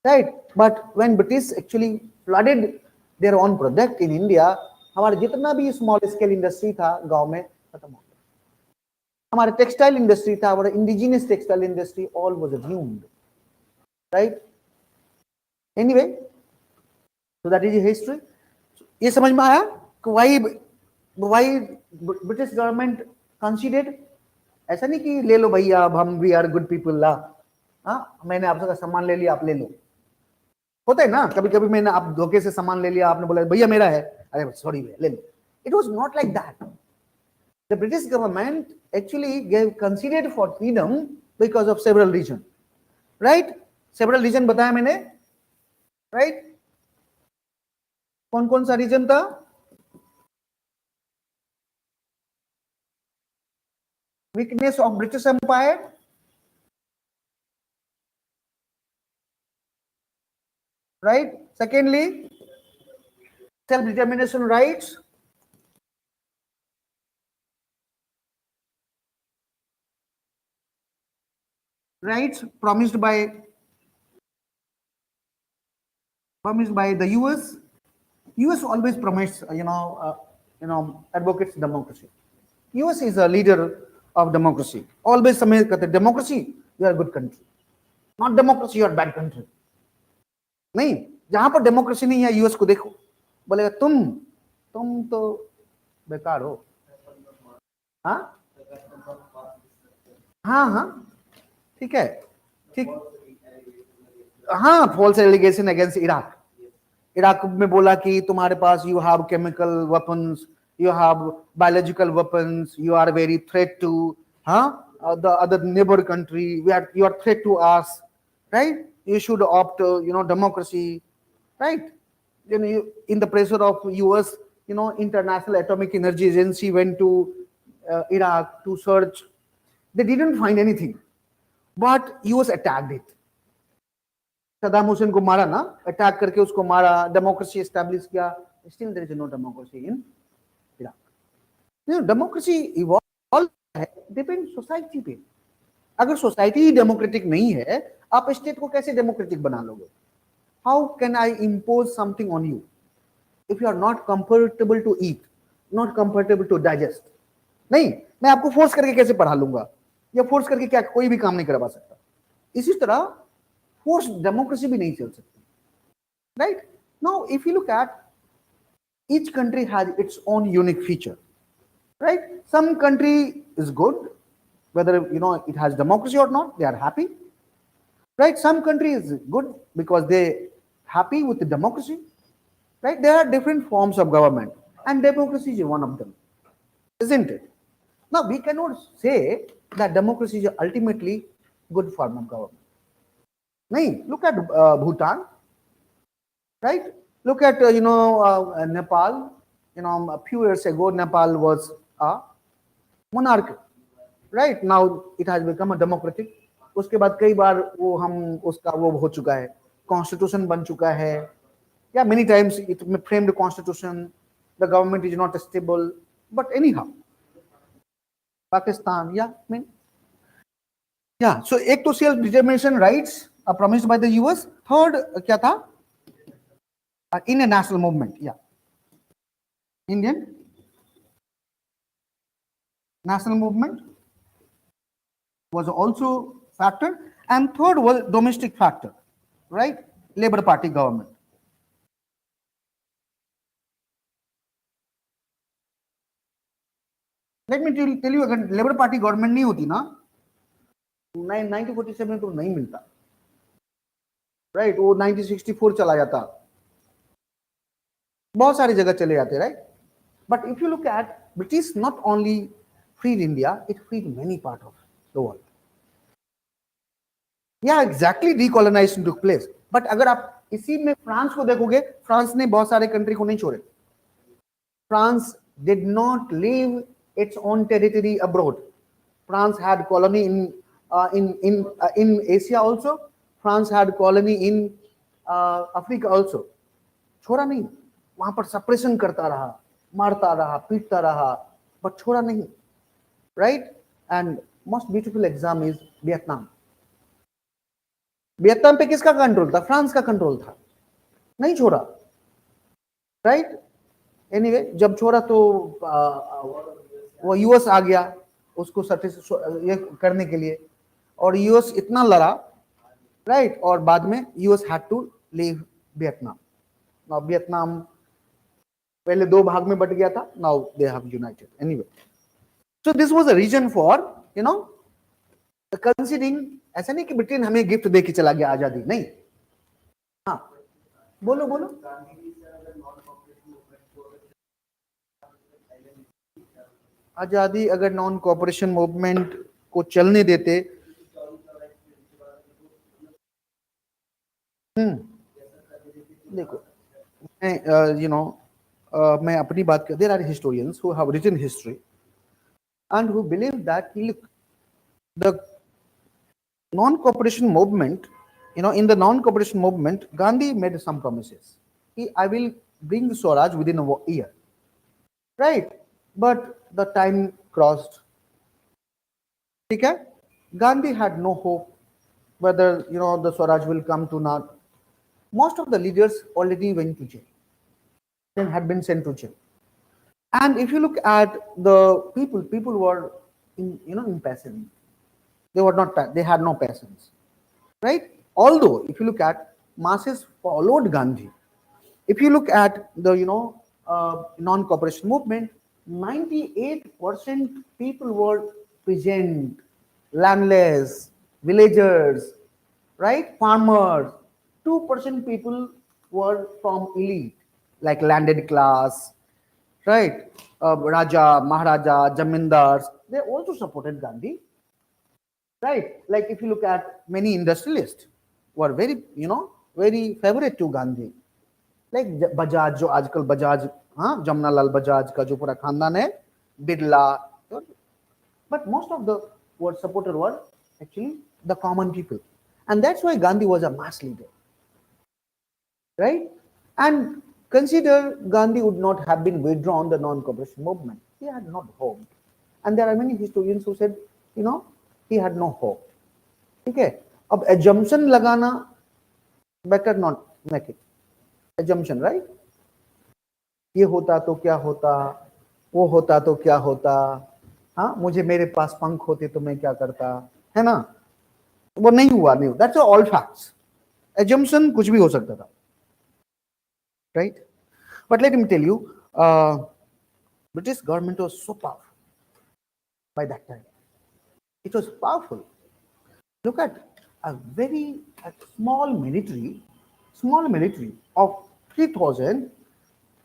right? But when British actually flooded their own product in India, हमारे जितना भी स्मॉल स्केल इंडस्ट्री था गांव में खत्म हो गया. हमारे टेक्सटाइल इंडस्ट्री था, हमारा indigenous textile industry, all was ruined. Right? Anyway, So that is history. ये समझ में आया कि why British government considered, ऐसा नहीं कि ले लो भैया अब हम वी आर गुड पीपल ला, हाँ मैंने आपसे का सामान ले लिया आप ले लो, होता है ना कभी कभी, मैंने आप धोखे से सामान ले लिया, आपने बोला भैया मेरा है, अरे सॉरी भैया ले लो. It was not like that. The British government actually considered for freedom because of several reasons, right? Several reasons बताया मैंने, right? कौन कौन सा रीजन था? Weakness of British Empire, right? Secondly, self-determination rights, promised by the US. US always promotes, advocates democracy. US is a leader of democracy. Always समय कहते democracy, you are a good country. Not democracy, you are a bad country. नहीं, जहां पर democracy नहीं है US को देखो, बोलेगा तुम तो बेकार हो. हाँ हाँ हाँ ठीक है, ठीक. हाँ, फॉल्स एलिगेशन अगेंस्ट इराक में बोला कि तुम्हारे पास you have chemical weapons, you have biological weapons, you are very threat to the other neighbor country, you are threat to us, right? You should opt democracy, right? In the pressure of US, International Atomic Energy Agency went to Iraq to search. They didn't find anything, but US attacked it. Saddam Hussain को मारा ना, attack करके उसको मारा, democracy establish किया. Still there is no democracy in democracy evolve है, depend society पे. अगर सोसाइटी ही डेमोक्रेटिक नहीं है, आप स्टेट को कैसे डेमोक्रेटिक बना लोगे? How can I impose something on you if you are not comfortable to eat, not comfortable to digest? नहीं, मैं आपको फोर्स करके कैसे पढ़ा लूंगा, या फोर्स करके क्या कोई भी काम नहीं करवा सकता. इसी तरह फोर्स डेमोक्रेसी भी नहीं चल सकती, right? Now if you look at each country has its own unique feature, right? Some country is good, whether it has democracy or not, they are happy, right? Some country is good because they happy with the democracy, right? There are different forms of government and democracy is one of them, isn't it? Now we cannot say that democracy is ultimately good form of government. No, look at Bhutan, right? Look at Nepal. A few years ago Nepal was a monarchy, right? Now it has become a democratic. उसके बाद कई बार वो हम उसका वो हो चुका है, कॉन्स्टिट्यूशन बन चुका है, या many times it framed constitution. The government is not stable, but anyhow Pakistan, so एक तो self determination rights are promised by the US. Third क्या था? In a national movement, Indian national movement was also factor, and third was domestic factor, right? Labour Party government. Let me tell you, अगर Labour Party government नहीं होती ना, 1947 तो नहीं मिलता, right? वो 1964 चला जाता, बहुत सारी जगह चले जाते, right? But if you look at British, not only freed India, it freed many parts of the world. Exactly, decolonization took place. But अगर आप इसी में फ्रांस को देखोगे, फ्रांस ने बहुत सारे कंट्री को नहीं छोड़े. France did not leave its own territory abroad. France had colony in Asia also. France had colony in Africa also. छोड़ा नहीं, वहां पर सप्रेशन करता रहा, मारता रहा, पीटता रहा, बट छोड़ा नहीं, right? And most beautiful exam is Vietnam. Vietnam पे किसका कंट्रोल था? फ्रांस का कंट्रोल था, नहीं छोड़ा, राइट? एनीवे, जब छोड़ा तो वो यूएस आ गया उसको ये करने के लिए, और यूएस इतना लड़ा, राइट? और बाद में US had to leave Vietnam. Now Vietnam पहले दो भाग में बट गया था, now they have united anyway. So this was a reason for considering. ऐसा नहीं कि ब्रिटेन हमें गिफ्ट दे के चला गया आजादी, नहीं. हाँ बोलो बोलो. आजादी अगर नॉन कोऑपरेशन मूवमेंट को चलने देते. देखो मैं अपनी बात कर. There are historians who have written history and who believe that, look, the non-cooperation movement, in the non-cooperation movement, Gandhi made some promises. I will bring Swaraj within a year, right? But the time crossed. Okay? Gandhi had no hope whether the Swaraj will come to not. Most of the leaders already went to jail and had been sent to jail. And if you look at the people were impassive. They had no patience, right? Although if you look at masses followed Gandhi. If you look at the non-cooperation movement, 98% people were peasant, landless, villagers, right? Farmers. 2% people were from elite, like landed class, right? Raja, Maharaja, Jamindars, they also supported Gandhi, right? Like if you look at many industrialists were very favorite to Gandhi, like Bajaj, जो आजकल बजाज, हाँ, जमनालाल बजाज का जो पूरा खानदान है, Birla. But most of the supporters were actually the common people, and that's why Gandhi was a mass leader, right? And consider Gandhi would not have been withdrawn the non-cooperation movement. He had not hope. And there are many historians who said, he had no hope. Okay? Ab assumption lagana, better not make it. Assumption, right? ये होता तो क्या होता, वो होता तो क्या होता, हाँ, मुझे मेरे पास पंख होते तो मैं क्या करता, है ना? वो नहीं हुआ, नहीं. That's all facts. Assumption कुछ भी हो सकता था. Right? But let me tell you, British government was so powerful by that time. It was powerful. Look at a small military of 3,000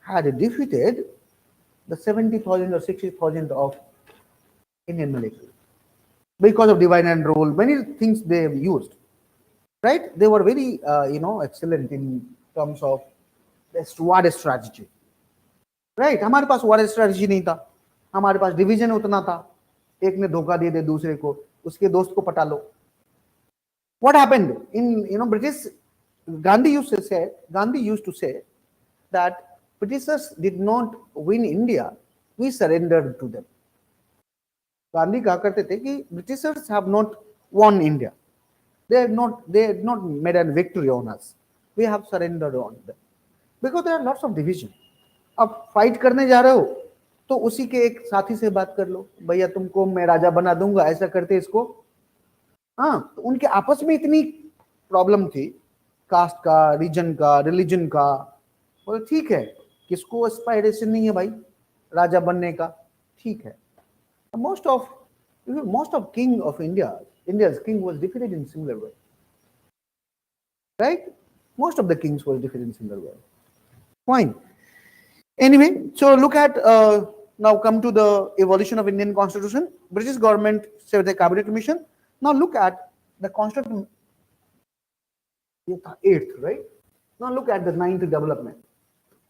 had defeated the 70,000 or 60,000 of Indian military. Because of divide and rule, many things they have used. Right? They were very, excellent in terms of war strategy. Right? हमारे पास वार strategy नहीं था, हमारे पास division उतना था, एक ने धोखा दे दे दूसरे को, उसके दोस्त को पटा लो. What happened in British? Gandhi used to say that Britishers did not win India, we surrendered to them. Gandhi कहा करते थे कि Britishers have not won India, they had not made a victory on us, we have surrendered on them, because there are lots of division. अब fight करने जा रहे हो तो उसी के एक साथी से बात कर लो, भैया तुमको मैं राजा बना दूंगा, ऐसा करते इसको. हाँ, तो उनके आपस में इतनी प्रॉब्लम थी, कास्ट का, रीजन का, रिलीजन का. बोले ठीक है, किसको एस्पायरेशन नहीं है भाई राजा बनने का, ठीक है. Most of king of India's king was defeated in similar way, right? Most of the kings was defeated in similar way. Fine. Anyway, so look at now come to the evolution of Indian Constitution. British government set the cabinet commission. Now look at the Constitution. 8th, right? Now look at the 9th development.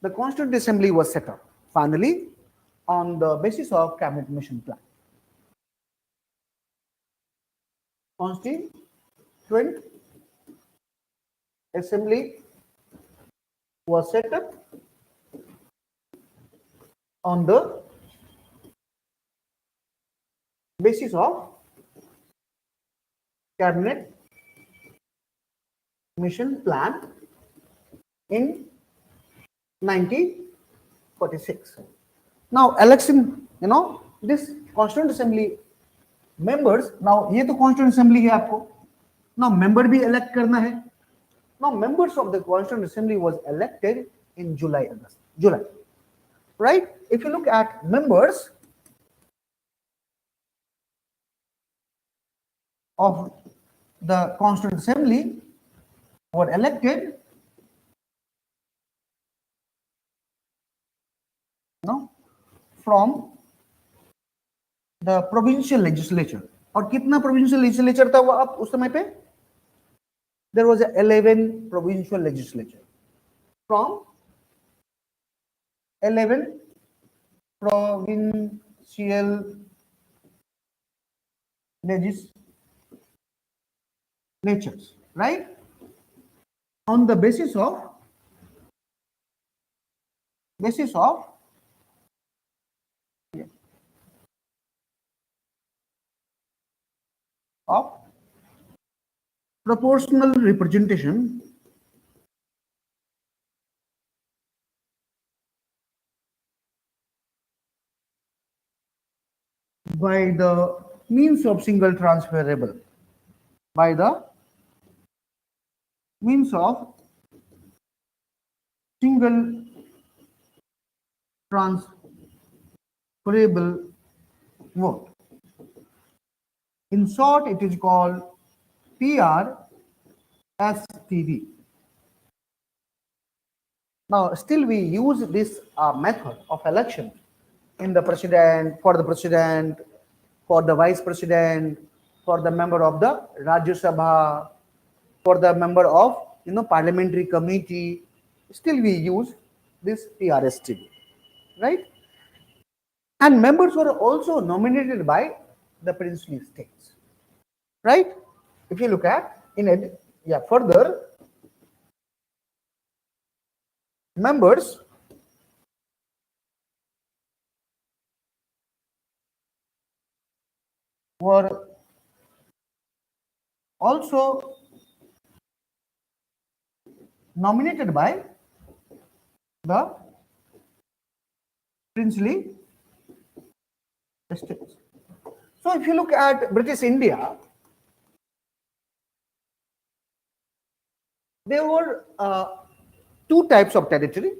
The Constituent Assembly was set up finally on the basis of cabinet mission plan. Constituent Assembly was set up on the basis of cabinet mission plan in 1946. Now election, this Constituent Assembly members, now ये तो Constituent Assembly है आपको, now member भी elect करना है. Now members of the Constituent Assembly was elected in July. Right? If you look at members of the Constituent Assembly were elected from the provincial legislature. और कितना provincial legislature था वो आप उस समय पे? There was 11 provincial legislature. From 11 provincial legislatures, right? On the basis of proportional representation by the means of single transferable, by the means of single transferable vote. In short, it is called PRSTV. Now, still we use this method of election in the president, for the vice president, for the member of the Rajya Sabha, for the member of parliamentary committee. Still we use this PRSTV, right? And members were also nominated by the princely states, right? If you look at further, members were also nominated by the princely states. So if you look at British India, there were two types of territory.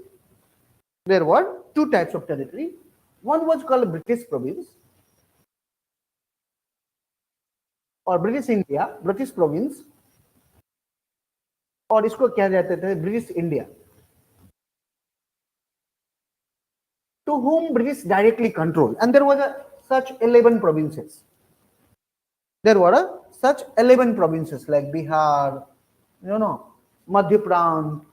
One was called British province or British India, British province, और इसको क्या कहते थे British India, to whom British directly control, and there was such 11 provinces. There were such 11 provinces like Bihar, Madhya Pradesh,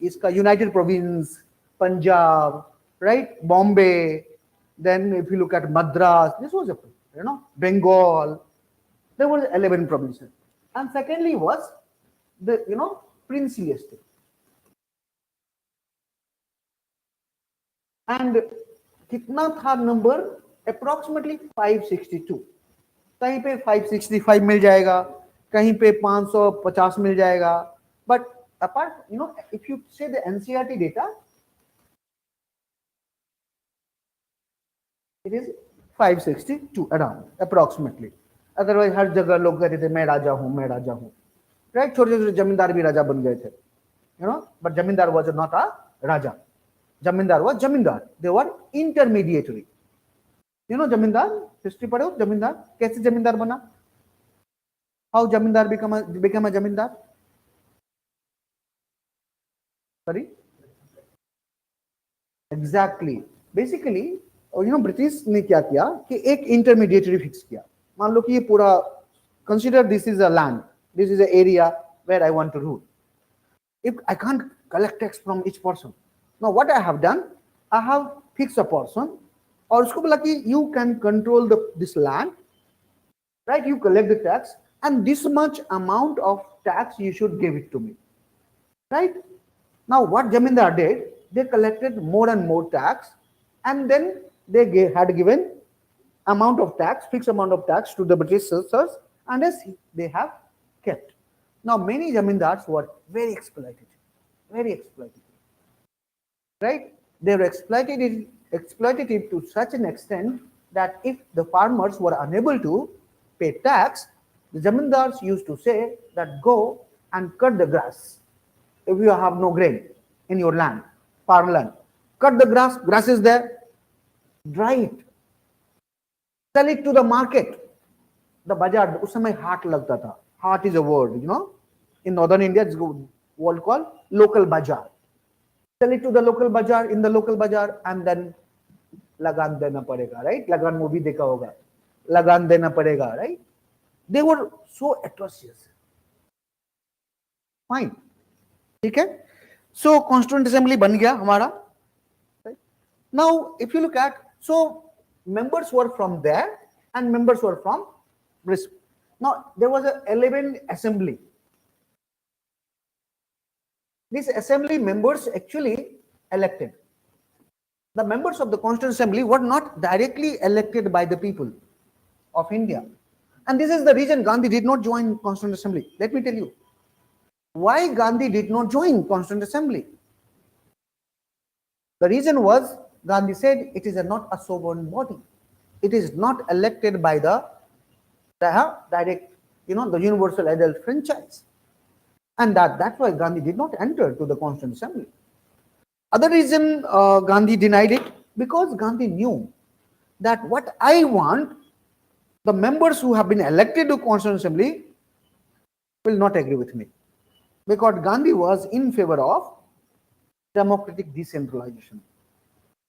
इसका United Province, Punjab, right, Bombay. Then if you look at Madras, this was Bengal. There were 11 provinces. And secondly was the princely estate. And कितना था number? Approximately 562. कहीं पे 565 मिल जाएगा, कहीं पे 550 मिल जाएगा. But apart, if you say the NCERT data, it is 562 around approximately. Otherwise हर जगह लोग कहते थे मैं राजा हूँ, right? छोटे छोटे जमींदार भी राजा बन गए थे, but जमींदार was not a राजा. जमींदार was जमींदार. They were intermediary. जमींदार, हिस्ट्री पढ़ो, जमींदार कैसे जमींदार बना? How जमींदार become a जमींदार? Sorry? Exactly. Basically, ब्रिटिश ने क्या किया कि एक इंटरमीडिएटरी फिक्स किया. मान लो कि ये पूरा, consider this is a land, this is an area where I want to rule. If I can't collect tax from each person, now what I have done, I have fixed a person, और उसको बोला कि you can control this land, right? You collect the tax, and this much amount of tax you should give it to me, right? Now what Jamindar did, they collected more and more tax, and then they had given amount of tax, fixed amount of tax to the British citizens, and as they have kept. Now many Jamindars were very exploitative, right? They were exploitative to such an extent that if the farmers were unable to pay tax, the Jamindars used to say that go and cut the grass, if you have no grain in your land, farmland, cut the grass, grass is there, dry it, sell it to the market. The bazaar, उस समय हाट लगता था. Haat is a word, you know. In northern India, it's a word called local bazaar. Sell it to the local bazaar, in the local bazaar, and then lagan dena padega, right? Lagan movie dekha hoga. Lagan dena padega, right? They were so atrocious. Fine. ठीक है? So Constituent Assembly बन गया हमारा. Right? Now, if you look at, so members were from there and members were from Brisbane. Now, there was an 11 assembly. These assembly members actually elected. The members of the Constituent Assembly were not directly elected by the people of India. And this is the reason Gandhi did not join Constituent Assembly. Let me tell you. Why Gandhi did not join Constituent Assembly? The reason was, Gandhi said, it is not a sovereign body. It is not elected by the direct, the universal adult franchise. And that's why Gandhi did not enter to the Constituent Assembly. Other reason Gandhi denied it, because Gandhi knew that what I want, the members who have been elected to Constituent Assembly will not agree with me. Because Gandhi was in favor of democratic decentralization,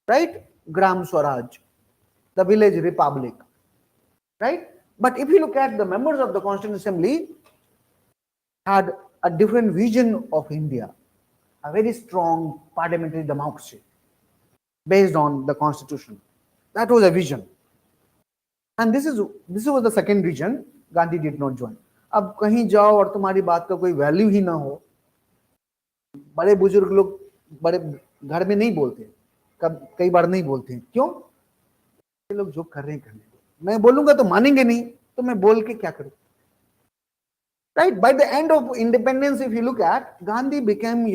right? Gram Swaraj, the village republic, right? But if you look at the members of the Constituent Assembly had a different vision of India, a very strong parliamentary democracy based on the constitution. That was a vision. And this was the second reason Gandhi did not join. अब कहीं जाओ और तुम्हारी बात का कोई value ही ना हो, बड़े बुजुर्ग लोग बड़े घर में नहीं बोलते, कई बार नहीं बोलते, क्यों? ये लोग जो कर रहे हैं करने दो, मैं बोलूंगा तो मानेंगे नहीं, तो मैं बोल के क्या करूं? Right? By the end of independence, if you look at, Gandhi became,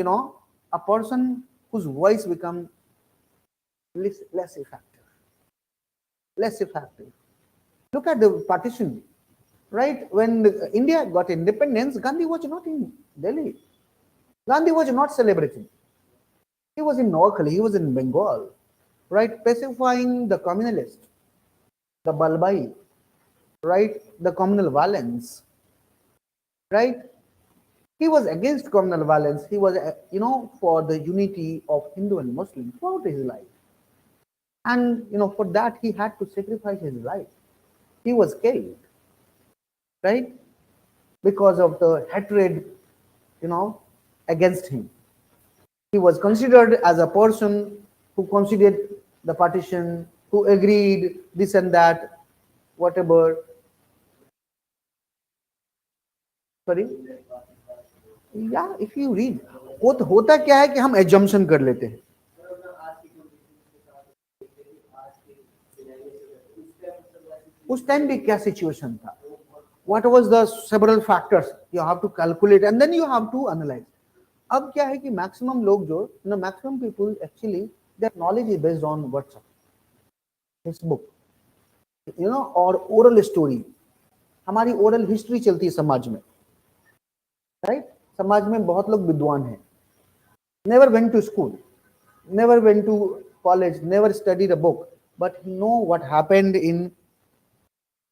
a person whose voice became less effective. Less effective. Look at the partition. Right? When India got independence, Gandhi was not in Delhi. Gandhi was not celebrating. He was in Noakhali, he was in Bengal, right? Pacifying the communalists, the Balbai, right? The communal violence, right? He was against communal violence. He was, for the unity of Hindu and Muslim throughout his life. And, for that, he had to sacrifice his life. He was killed, right? Because of the hatred, against him. He was considered as a person who considered the partition, who agreed this and that, whatever. Sorry? Yeah, if you read, होता क्या है कि हम assumption कर लेते हैं. उस time भी क्या सिचुएशन था? What was the several factors you have to calculate and then you have to analyze. अब क्या है कि maximum लोग जो, maximum people actually their knowledge is based on WhatsApp, Facebook, और oral story. हमारी oral history चलती है समाज में, right? समाज में बहुत लोग विद्वान हैं. Never went to school, never went to college, never studied a book, but know what happened in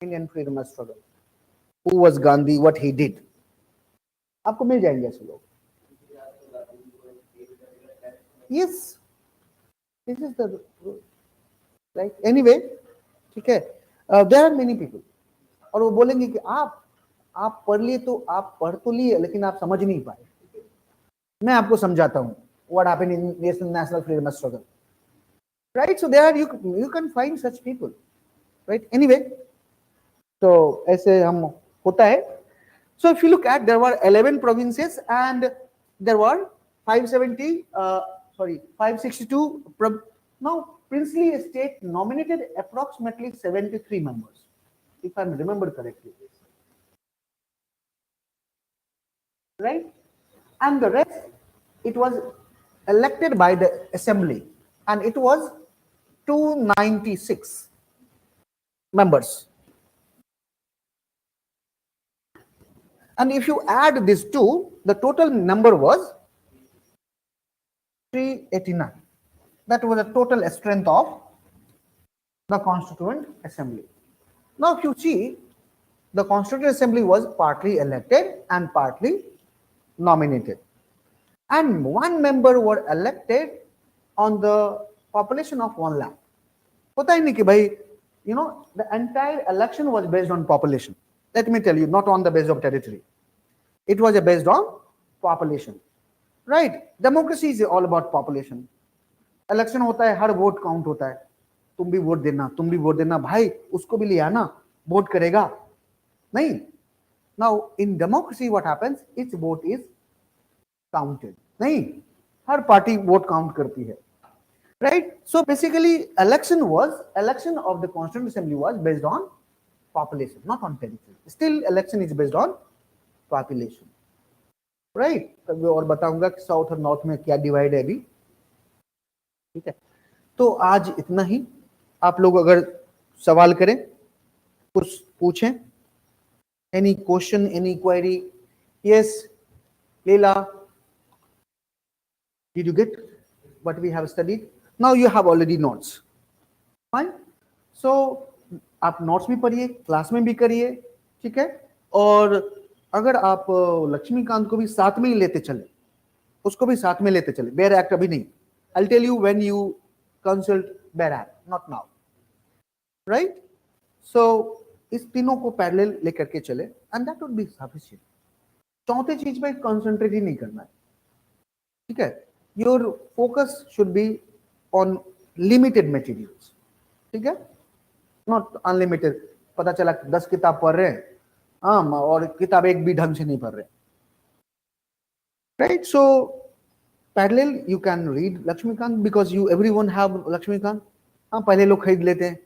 Indian freedom struggle. Who was Gandhi? What he did? आपको मिल जाएंगे ऐसे लोग. Yes, this is the right. Anyway, ठीक है. There are many people. और वो बोलेंगे कि आप पढ़ लिए तो आप पढ़ तो लिए लेकिन आप समझ नहीं पाए. मैं आपको समझाता हूँ. What happened in national freedom struggle? Right. So there you can find such people. Right. Anyway, so ऐसे हम होता है. So if you look at, there were 11 provinces and there were 562. Now, princely state nominated approximately 73 members, if I remember correctly. Right? And the rest, it was elected by the assembly, and it was 296 members. And if you add these two, the total number was 389. That was the total strength of the Constituent Assembly. Now, if you see, the Constituent Assembly was partly elected and partly nominated. And one member were elected on the population of 1 lakh. पता ही नहीं कि भाई, you know, the entire election was based on population. Let me tell you, not on the base of territory. It was based on population. Right? Democracy is all about population. Election होता है, हर vote count होता है. तुम भी vote देना, तुम भी vote देना, भाई उसको भी लिया ना, वोट करेगा नहीं. Now in democracy what happens, each vote is counted. नहीं, हर पार्टी वोट काउंट करती है. Right? So basically election of the Constituent Assembly was based on population, not on territory. Still election is based on population. Right? तब और बताऊंगा कि south और north में क्या डिवाइड है अभी. ठीक है, तो आज इतना ही. आप लोग अगर सवाल करें, कुछ पूछें. Any question, any query? Yes, Leela, did you get what we have studied? Now you have already notes. Fine. So आप नोट्स भी पढ़िए, क्लास में भी करिए. ठीक है, और अगर आप लक्ष्मीकांत को भी साथ में ही लेते चले, उसको भी साथ में लेते चले. बेयर एक्ट अभी नहीं. I'll tell you when you consult bare act, not now. Right? So इस तीनों को पैरेलल लेकर के चले and that would be sufficient. चौथे चीज पे कंसंट्रेट ही नहीं करना है. ठीक है, your focus should be on limited materials. ठीक है, not unlimited. पता चला 10 किताब पढ़ रहे हैं, हाँ, और किताब एक भी ढंग से नहीं पढ़ रहे. Right? So parallel you can read Laxmikant because you everyone have Laxmikant. हाँ, पहले लोग खरीद लेते हैं,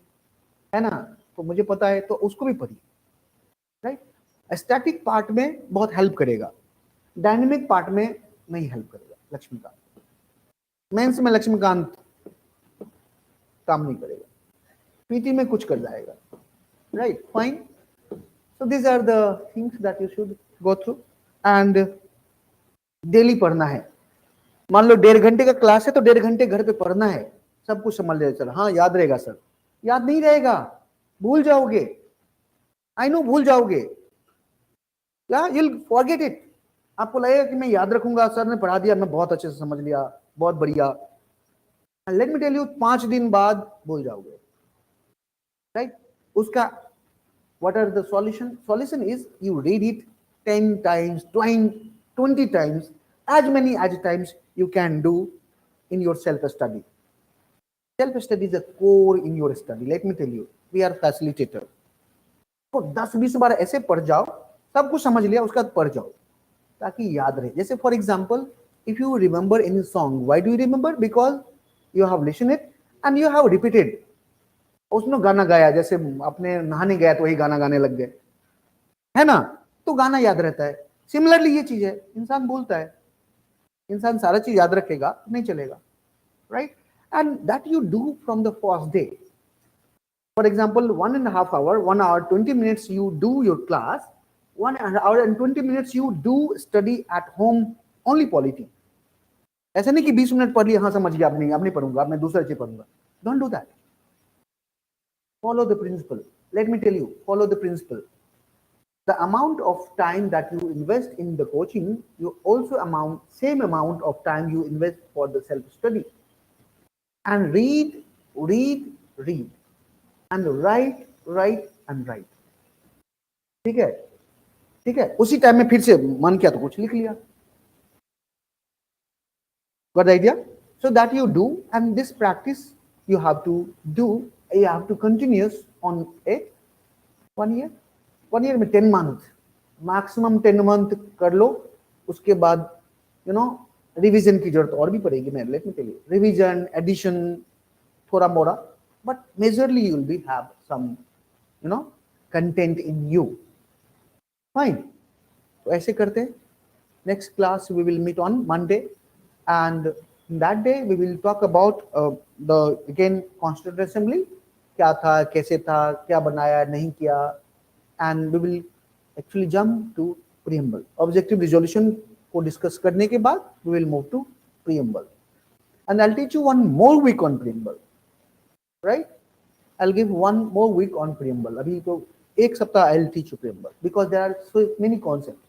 है ना, तो मुझे पता है, तो उसको भी पढ़िए. राइट? स्टैटिक पार्ट में बहुत हेल्प करेगा, डायनेमिक पार्ट में नहीं हेल्प करेगा लक्ष्मीकांत. मेंस में लक्ष्मीकांत काम नहीं करेगा, पीटी में कुछ कर जाएगा. Right? Fine. So these are the things that you should go through and daily पढ़ना है. मान लो 1.5 घंटे का क्लास है तो 1.5 घंटे घर पे पढ़ना है. सब कुछ समझ ले चला. हाँ, याद रहेगा सर? याद नहीं रहेगा, भूल जाओगे. आई नो भूल जाओगे. या you'll forget it. आपको लगेगा कि मैं याद रखूंगा, सर ने पढ़ा दिया, मैं बहुत अच्छे से समझ लिया, बहुत बढ़िया. लेट मी टेल यू, 5 दिन बाद भूल जाओगे. राइट? उसका what are the solution is you read it 10 times, 20 times, as many as times you can do in your self study. Self study is a core in your study. Let me tell you, we are facilitator. तो 10-20 बार ऐसे पढ़ जाओ, सब कुछ समझ लिया, उसके बाद पढ़ जाओ ताकि याद रहे. जैसे for example, if you remember any song, why do you remember? Because you have listened it and you have repeated. उसने गाना गाया, जैसे अपने नहाने गया तो वही गाना गाने लग गए, है ना, तो गाना याद रहता है. सिमिलरली ये चीज है, इंसान बोलता है, इंसान सारा चीज याद रखेगा नहीं चलेगा. Right? And that you do from the first day. For example 1.5 hour, 1 hour 20 minutes you do your class, 1 hour and 20 minutes you do study at home only polity. ऐसा नहीं कि 20 मिनट पढ़ लिया, हाँ समझ गया, अब नहीं पढ़ूंगा, अब मैं दूसरा चीज पढ़ूंगा. Don't do that. Follow the principle. Let me tell you, follow the principle. The amount of time that you invest in the coaching, you also same amount of time you invest for the self-study. And read, and write. ठीक है? ठीक है, उसी time में फिर से मन किया तो कुछ लिख लिया. Got the idea? So that you do, and this practice you have to do. You have to continuous on a 1 year. 1 year में 10 month, maximum 10 month कर लो. उसके बाद रिवीजन की जरूरत और भी पड़ेगी. मैं let me tell you, revision, edition, थोड़ा मोड़ा, but majorly you will be have some content in you. Fine. तो ऐसे करते हैं. Next class we will meet on Monday, and in that day we will talk about the again Constituent Assembly. क्या था, कैसे था, क्या बनाया, नहीं किया, and we will actually jump to preamble. Objective resolution को डिस्कस करने के बाद we will move to preamble. and I'll teach you one more week on preamble, right? I'll give one more week on preamble. अभी तो एक सप्ताह I'll teach you preamble because there are so many concepts,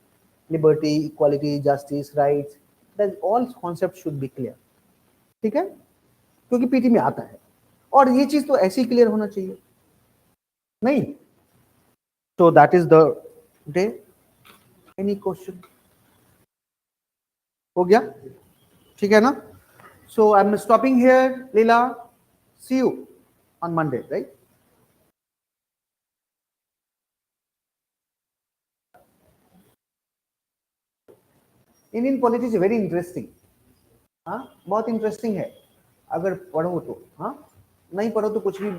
liberty, equality, justice, rights. That all concepts should be clear. ठीक है? क्योंकि PT में आता है और ये चीज तो ऐसे ही क्लियर होना चाहिए, नहीं? So that is the day. Any question? हो गया? ठीक है ना? So I'm stopping here, Leela. See you on Monday, right? Indian politics very interesting, हाँ बहुत इंटरेस्टिंग है, अगर पढ़ो तो, हाँ नहीं पढ़ो तो कुछ भी